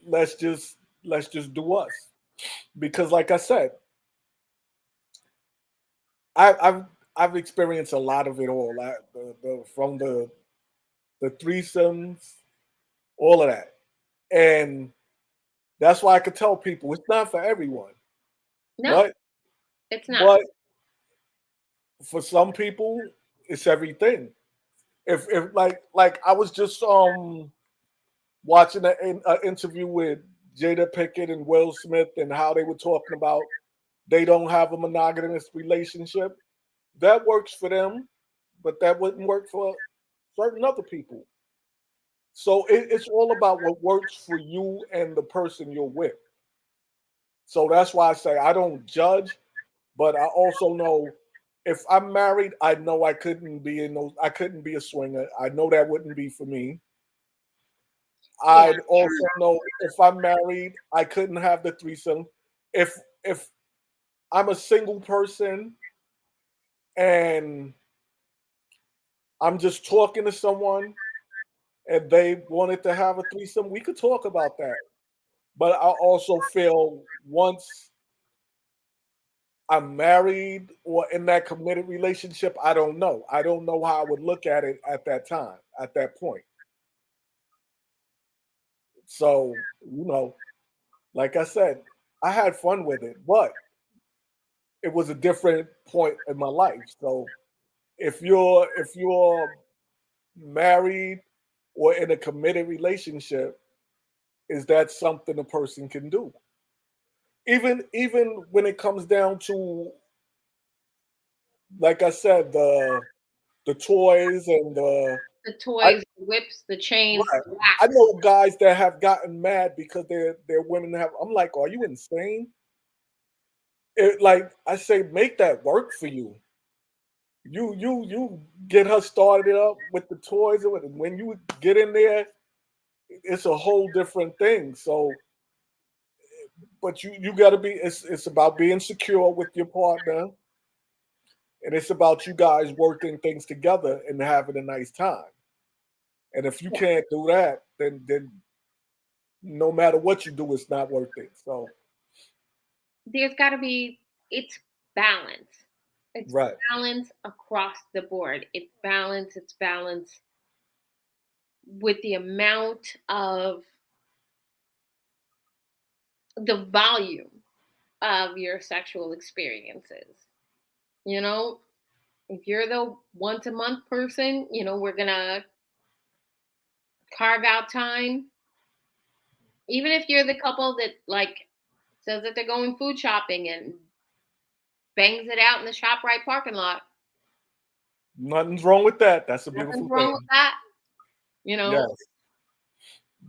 let's just do us. Because, like I said, I've I've experienced a lot of it all. From the threesomes, all of that, and that's why I could tell people it's not for everyone. No, But it's not. but for some people, it's everything. If like I was just watching an interview with Jada Pickett and Will Smith and how they were talking about they don't have a monogamous relationship. That works for them, but that wouldn't work for certain other people. So it's all about what works for you and the person you're with. So that's why I say I don't judge, but I also know if I'm married, I know I couldn't be in those. I couldn't be a swinger. I know that wouldn't be for me. Yeah, I'd also know if I'm married, I couldn't have the threesome. If I'm a single person and I'm just talking to someone and they wanted to have a threesome, we could talk about that. But I also feel once I'm married or in that committed relationship, I don't know. I don't know how I would look at it at that time, at that point. So, like I said, I had fun with it, but it was a different point in my life. So if you're married or in a committed relationship, is that something a person can do? Even when it comes down to, like I said, the toys and the the I toys, the whips, the chains, right. the I wax. know guys that have gotten mad because their women have. I'm like, are you insane? Like I say, make that work for you. You get her started up with the toys, and when you get in there, it's a whole different thing. So, but you got to be. It's about being secure with your partner, and it's about you guys working things together and having a nice time. And if you Yeah. can't do that, then no matter what you do, it's not worth it. So, There's got to be, it's balance. It's right, balance across the board. It's balance with the amount of the volume of your sexual experiences. You know, if you're the once a month person, we're going to carve out time. Even if you're the couple that like says that they're going food shopping and bangs it out in the ShopRite parking lot, nothing's wrong with that. That's a nothing's beautiful wrong with thing. that. You know, Yes,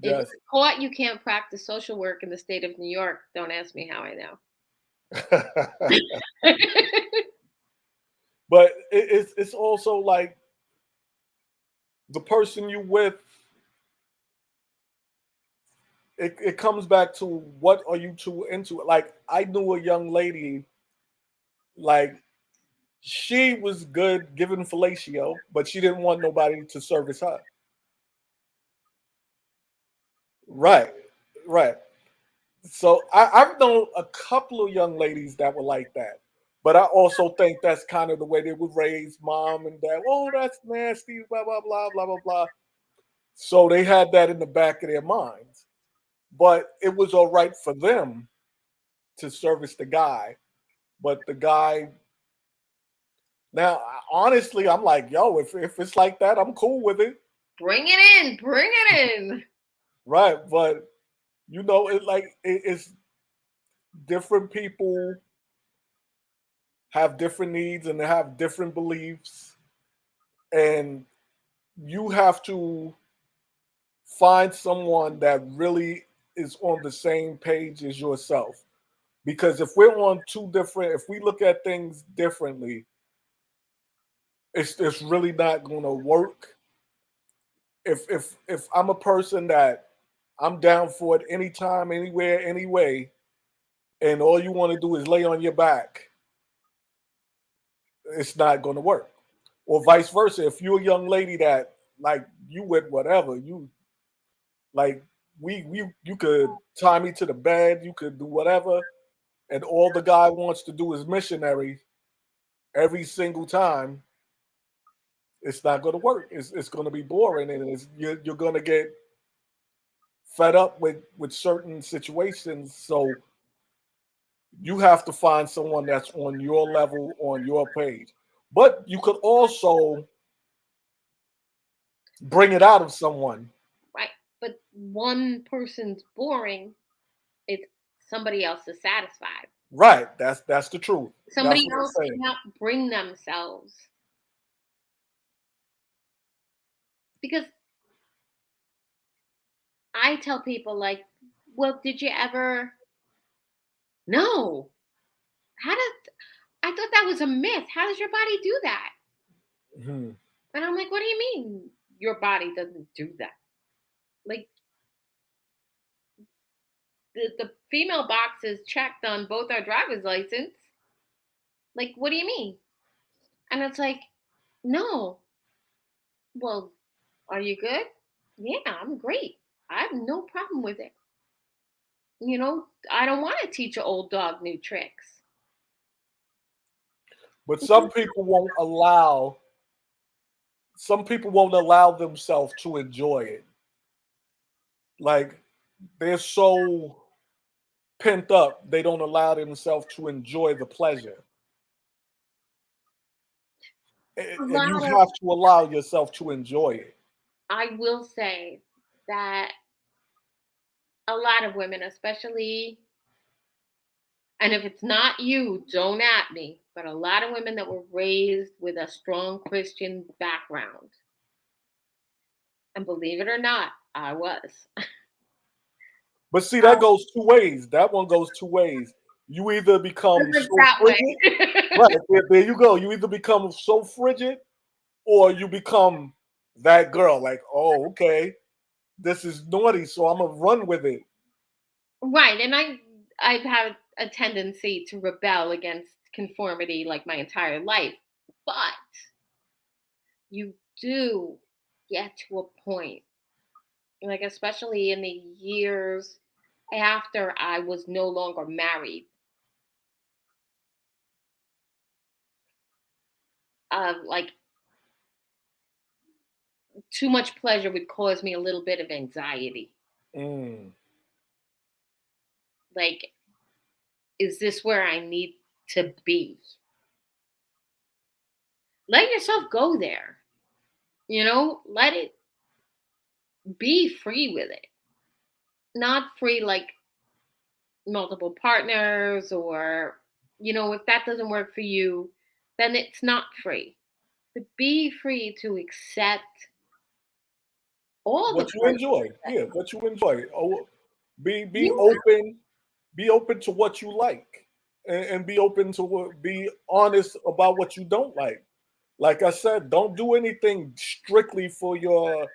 if yes. you're caught, you can't practice social work in the state of New York. Don't ask me how I know. But it's also like the person you with. It comes back to what are you two into? Like I knew a young lady, like she was good giving fellatio, but she didn't want nobody to service her. Right, right. So I've known a couple of young ladies that were like that. But I also think that's kind of the way they would raise mom and dad. Oh, that's nasty, blah, blah, blah, blah, blah, blah. So they had that in the back of their minds. But it was all right for them to service the guy. But the guy, now, honestly, I'm like, yo, if it's like that, I'm cool with it. Bring it in, bring it in. Right. But, it's different people have different needs and they have different beliefs. And you have to find someone that really is on the same page as yourself. Because if we're on two different, if we look at things differently, it's really not going to work. If I'm a person that I'm down for it anytime, anywhere, anyway, and all you want to do is lay on your back, it's not going to work. Or vice versa. If you're a young lady that like you with whatever you like, we you could tie me to the bed, you could do whatever, and all the guy wants to do is missionary, every single time, it's not going to work. It's going to be boring, and you're going to get fed up with certain situations. So you have to find someone that's on your level, on your page. But you could also bring it out of someone. right? But one person's boring, it's somebody else is satisfied. Right. That's the truth. That's Somebody what else I'm saying. cannot bring themselves because I tell people like, well, did you ever? No. How does I thought that was a myth. How does your body do that? Hmm. And I'm like, what do you mean your body doesn't do that? Like the female box is checked on both our driver's license. Like, what do you mean? And it's like, no. Well, are you good? Yeah, I'm great. I have no problem with it. I don't want to teach an old dog new tricks. But some people won't allow themselves to enjoy it. Like they're so pent up, they don't allow themselves to enjoy the pleasure. A And you lot of, have to allow yourself to enjoy it. I will say that a lot of women, especially, and if it's not you, don't at me, but a lot of women that were raised with a strong Christian background, and believe it or not, I was. But see, that goes two ways. That one goes two ways. You either become Like so that way. frigid, right? There you go. You either become so frigid, or you become that girl. Like, oh, okay, this is naughty, so I'm gonna run with it. Right, and I've had a tendency to rebel against conformity like my entire life. But you do get to a point, like especially in the years after I was no longer married, like too much pleasure would cause me a little bit of anxiety. Mm. Like, is this where I need to be? Let yourself go there. Let it be free with it. Not free like multiple partners or, if that doesn't work for you, then it's not free. But be free to accept all the What you pleasure. enjoy, yeah, what you enjoy. Oh, be You open, be open to what you like, and be open to be honest about what you don't like. Like I said, don't do anything strictly for your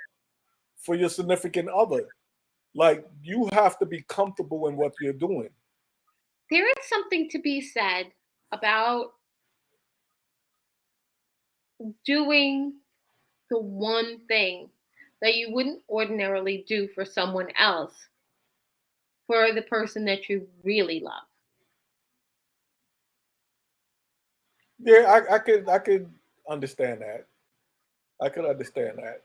significant other. Like you have to be comfortable in what you're doing. There is something to be said about doing the one thing that you wouldn't ordinarily do for someone else for the person that you really love. Yeah, I could understand that. I could understand that.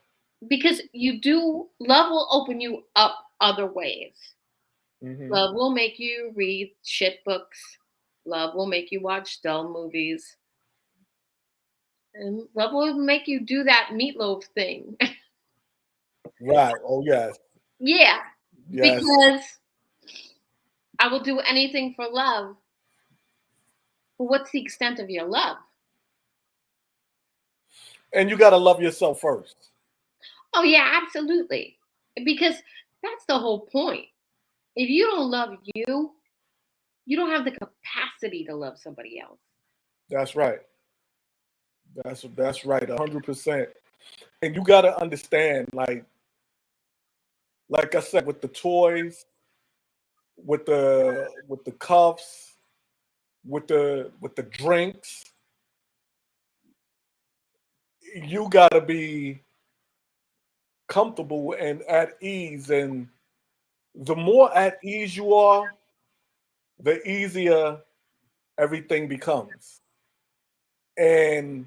Because love will open you up other ways. Hmm. Love will make you read shit books. Love will make you watch dull movies. And love will make you do that meatloaf thing. Right. Oh yes. Yeah, Yes. because I will do anything for love. But what's the extent of your love? And you got to love yourself first. Oh, yeah, absolutely. Because that's the whole point. If you don't love you, you don't have the capacity to love somebody else. That's right. That's right. 100%. And you got to understand, like I said, with the toys, with the cuffs, with the drinks, you got to be comfortable and at ease. And the more at ease you are, the easier everything becomes. and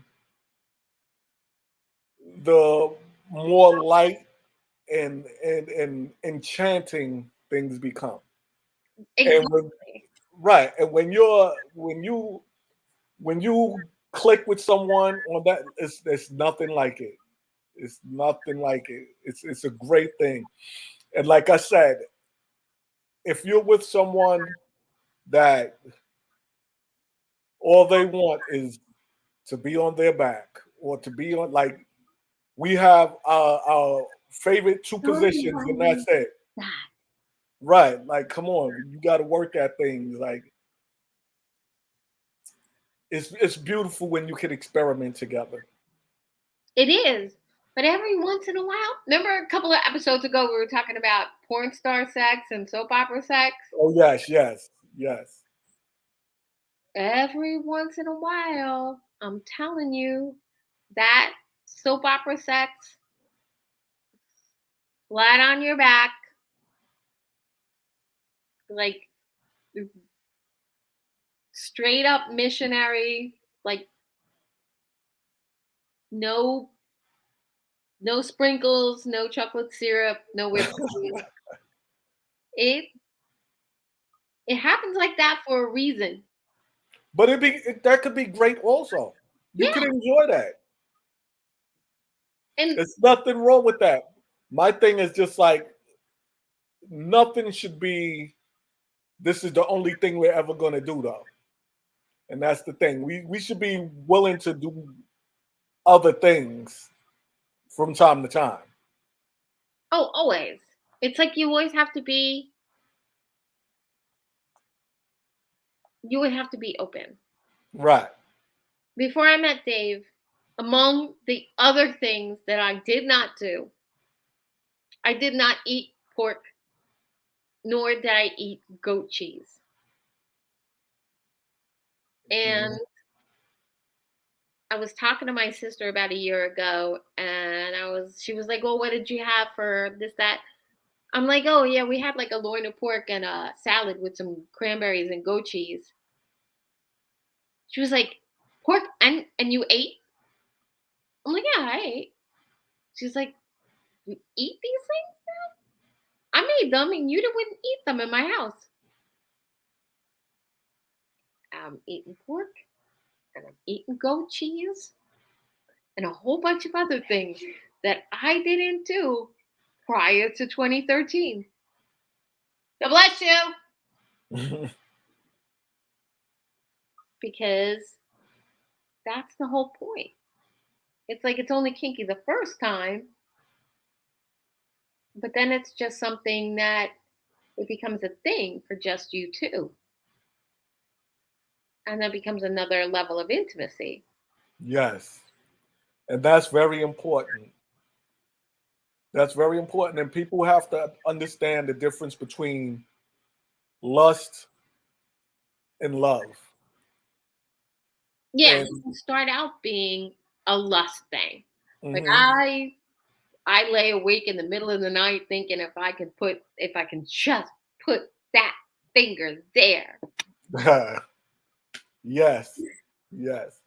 the more light and enchanting things become. And when Exactly. right, and when you click with someone on that, it's nothing like it. It's nothing like it. It's a great thing. And like I said, if you're with someone that all they want is to be on their back or to be on, like, we have our favorite two positions and that's Somebody it. that. Right. Like, come on, you got to work at things. Like, it's beautiful when you can experiment together. It is. But every once in a while, remember a couple of episodes ago we were talking about porn star sex and soap opera sex? Oh yes, yes, yes. Every once in a while, I'm telling you, that soap opera sex, flat on your back, like straight up missionary, like no no sprinkles, no chocolate syrup, no whipped cream. It it happens like that for a reason. But that could be great also. You could Yeah. enjoy that. And There's nothing wrong with that. My thing is just like nothing should be. This is the only thing we're ever going to do though, and that's the thing. We should be willing to do other things from time to time. oh, always. It's like you would have to be open. Right. Before I met Dave, among the other things that I did not do, I did not eat pork, nor did I eat goat cheese. And Mhm. I was talking to my sister about a year ago, and she was like, "Well, what did you have for this, that?" I'm like, "Oh, yeah, we had like a loin of pork and a salad with some cranberries and goat cheese." She was like, "Pork and you ate?" I'm like, "Yeah, I ate." She's like, "You eat these things? I made them and you wouldn't eat them in my house." I'm eating pork and I'm eating goat cheese and a whole bunch of other things that I didn't do prior to 2013. God bless you. Because that's the whole point. It's like it's only kinky the first time, but then it's just something that it becomes a thing for just you two. And that becomes another level of intimacy. Yes, and that's very important. That's very important, and people have to understand the difference between lust and love. Yeah, and it And can start out being a lust thing. Like mhm. I lay awake in the middle of the night thinking if I can just put that finger there. Yes, yes.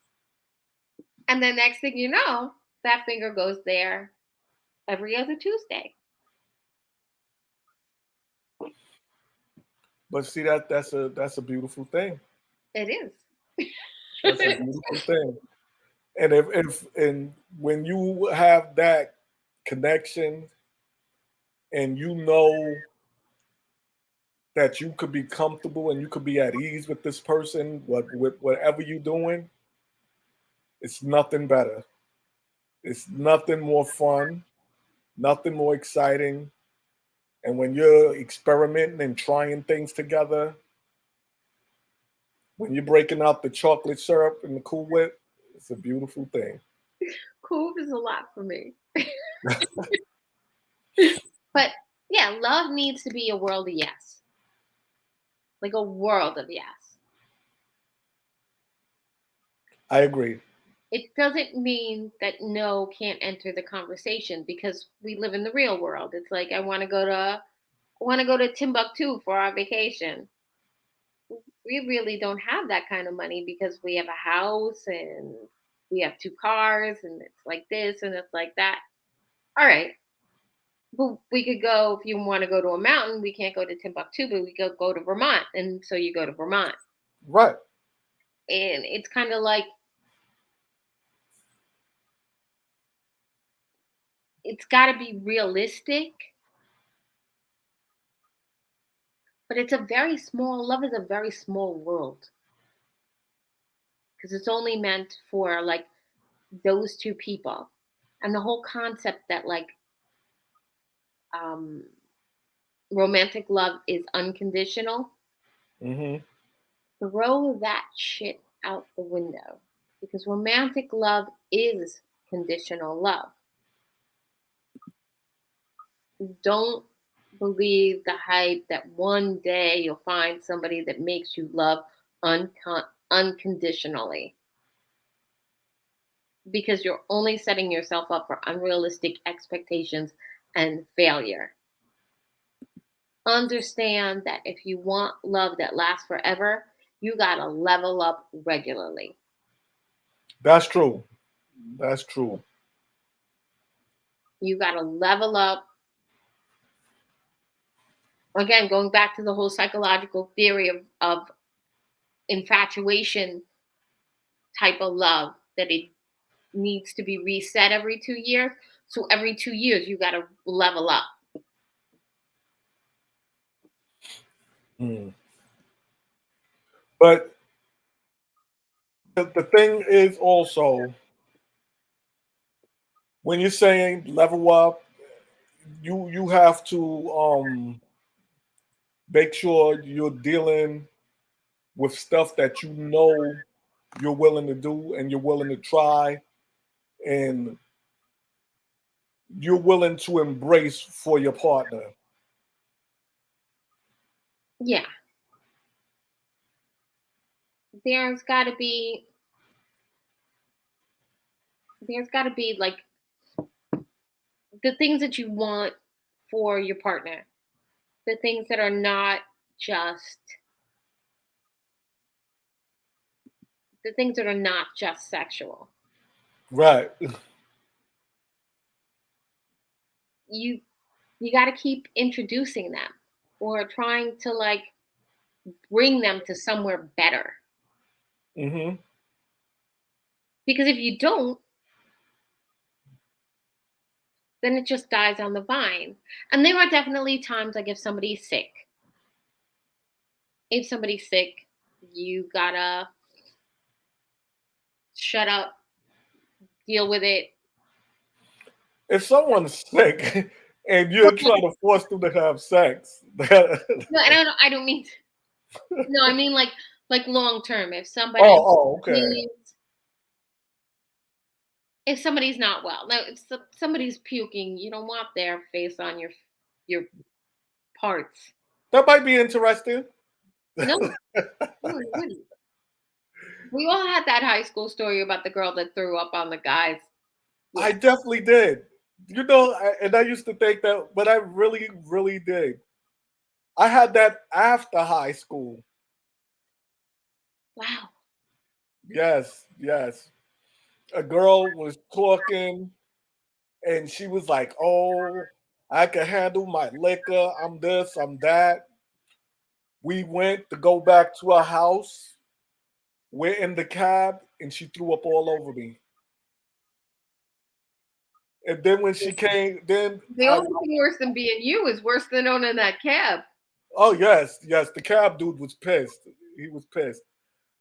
And the next thing you know, that finger goes there every other Tuesday. But see that's a beautiful thing. It is. That's a beautiful thing. And if and when you have that connection and you know that you could be comfortable and you could be at ease with this person, with whatever you're doing, it's nothing better. It's nothing more fun, nothing more exciting. And when you're experimenting and trying things together, when you're breaking out the chocolate syrup and the Cool Whip, it's a beautiful thing. Cool is a lot for me. But yeah, love needs to be a world of yes. Like a world of yes. I agree. It doesn't mean that no can't enter the conversation because we live in the real world. It's like I want to go to Timbuktu for our vacation. we really don't have that kind of money because we have a house and we have 2 cars and it's like this and it's like that. All right. But we could go if you want to go to a mountain. We can't go to Timbuktu, but we could go to Vermont, and so you go to Vermont, Right. and it's kind of like it's got to be realistic, but it's a very small love is a very small world because it's only meant for like those 2 people, and the whole concept that like um, romantic love is unconditional. Hmm. Throw that shit out the window because romantic love is conditional love. Don't believe the hype that one day you'll find somebody that makes you love unconditionally because you're only setting yourself up for unrealistic expectations and failure. Understand that if you want love that lasts forever, you got to level up regularly. That's true. That's true. You got to level up. Again, going back to the whole psychological theory of infatuation type of love, that it needs to be reset every 2 years. So every 2 years, you got to level up. Mm. But the thing is also when you're saying level up, you have to make sure you're dealing with stuff that you know you're willing to do and you're willing to try and you're willing to embrace for your partner. Yeah, there's got to be there's got to be like the things that you want for your partner, the things that are not just the things that are not just sexual. Right. You you got to keep introducing them or trying to like bring them to somewhere better. Hmm. Because if you don't, then it just dies on the vine. And there are definitely times like if somebody's sick, you gotta shut up, deal with it. If someone's sick and Well, you're trying to force them to have sex, that, no, and I don't mean no, I mean like long term. oh, okay. Needs if somebody's not well, now if somebody's puking, you don't want their face on your parts. That might be interesting. No, no, you wouldn't. We all had that high school story about the girl that threw up on the guys. I Yeah. definitely did. And I used to think that, but I really, really did. I had that after high school. Wow. Yes, yes. A girl was talking and she was like, "Oh, I can handle my liquor. I'm this, I'm that." We went to go back to our house. We're in the cab and she threw up all over me. And then when she came, then The only thing worse than being you is worse than owning that cab. oh yes, yes, the cab dude was pissed. He was pissed.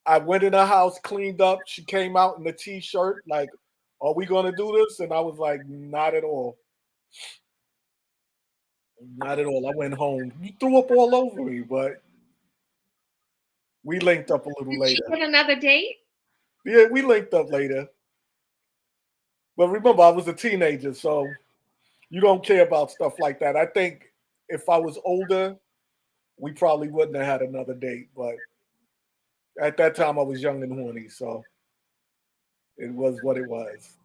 I went in her house, cleaned up. She came out in a t-shirt, like, "Are we gonna do this?" And I was like, "Not at all, not at all." I went home. You threw up all over me, but we linked up a little Did she later. get another date? Yeah, we linked up later. But remember, I was a teenager, so you don't care about stuff like that. I think if I was older, we probably wouldn't have had another date. But at that time, I was young and horny, so it was what it was.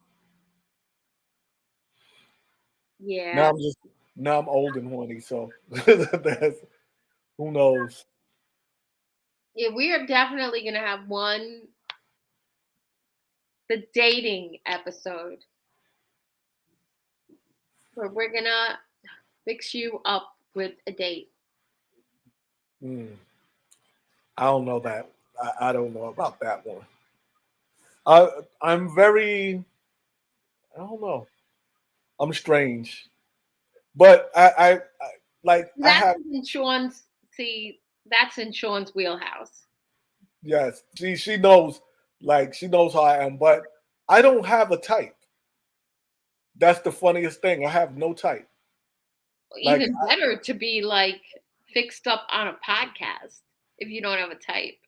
Now Yeah. I'm just now I'm old and horny, so that's who knows. Yeah, we are definitely gonna have the dating episode where we're gonna fix you up with a date. Hmm. I don't know that. I don't know about that one. I I'm very. I don't know. I'm strange, but I like I That's have. in Sean's see, that's in Sean's wheelhouse. Yes, she knows. Like she knows how I am, but I don't have a type. That's the funniest thing. I have no type. Like Even better to be like fixed up on a podcast if you don't have a type.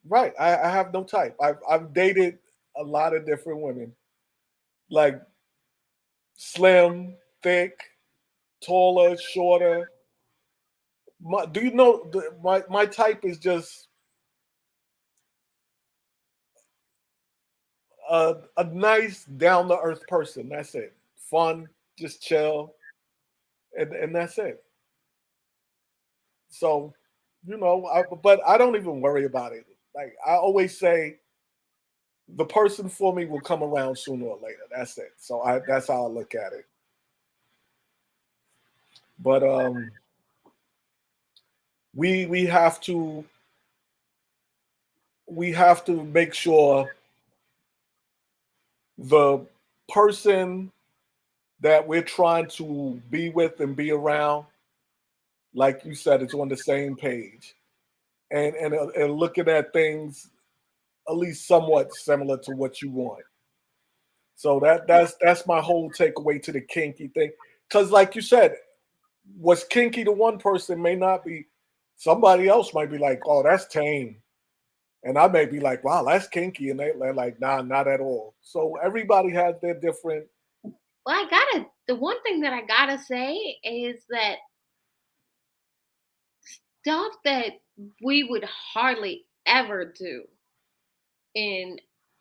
right, I have no type. I've dated a lot of different women, like slim, thick, taller, shorter. Do you know my type is just a nice down to earth person. That's it. Fun, just chill, and that's it. So, but I don't even worry about it. Like I always say, the person for me will come around sooner or later. That's it. So that's how I look at it. But we have to make sure the person that we're trying to be with and be around, like you said, it's on the same page, and looking at things at least somewhat similar to what you want. So that's my whole takeaway to the kinky thing. Because like you said, what's kinky to one person may not be somebody else might be like, oh, that's tame. And I may be like, wow, that's kinky. And they're like, nah, not at all. So everybody has their different. Well, the one thing that I gotta say is that stuff that we would hardly ever do in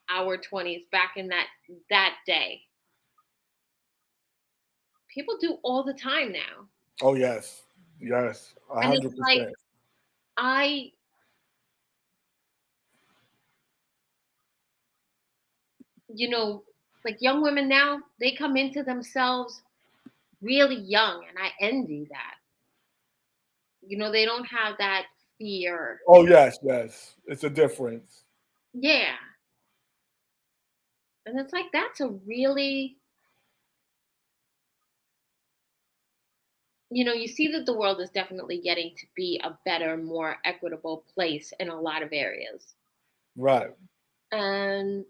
our 20s back in that day, people do all the time now. Oh yes. Yes. a And it's hundred like percent. I you know, like young women now, they come into themselves really young, and I envy that. They don't have that fear. Oh yes, yes. It's a difference. Yeah. And it's like that's a really, you see that the world is definitely getting to be a better, more equitable place in a lot of areas. Right. And,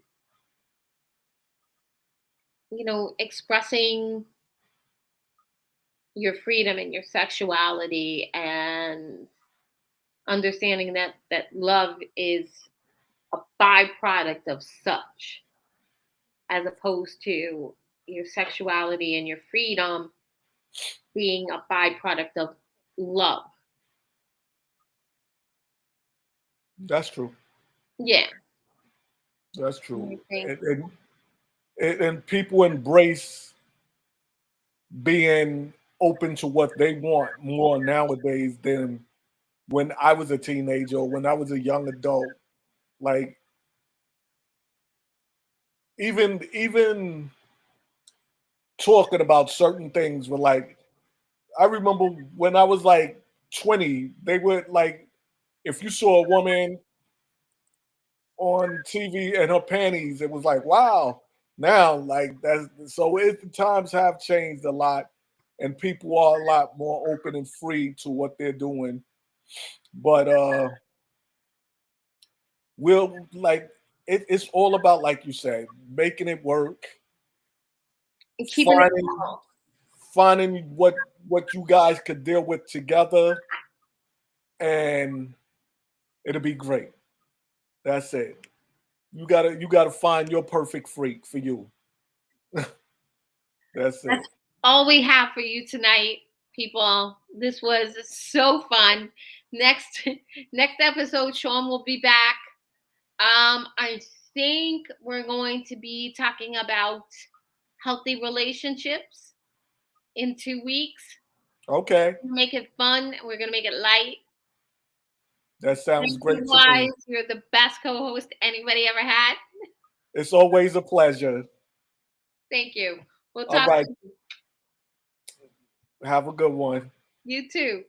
expressing your freedom and your sexuality and understanding that love is a byproduct of such, as opposed to your sexuality and your freedom being a byproduct of love. That's true. Yeah. That's And true. I think And people embrace being open to what they want more nowadays than when I was a teenager or when I was a young adult. Like even talking about certain things were like I remember when I was like 20, they would like if you saw a woman on TV and her panties, it was like, wow. Now, like that's so the times have changed a lot and people are a lot more open and free to what they're doing. But we'll like it's all about like you said, making it work, keeping it finding real. finding what you guys could deal with together, and it'll be great. That's it. You gotta find your perfect freak for you. That's That's it. all we have for you tonight, people. This was so fun. Next next episode, Sean will be back. I think we're going to be talking about healthy relationships in 2 weeks. Okay. Make it fun. We're gonna make it light. That sounds great to Wise, me. you're the best co-host anybody ever had. It's always a pleasure. Thank you. We'll All talk right. soon. Have a good one. You too.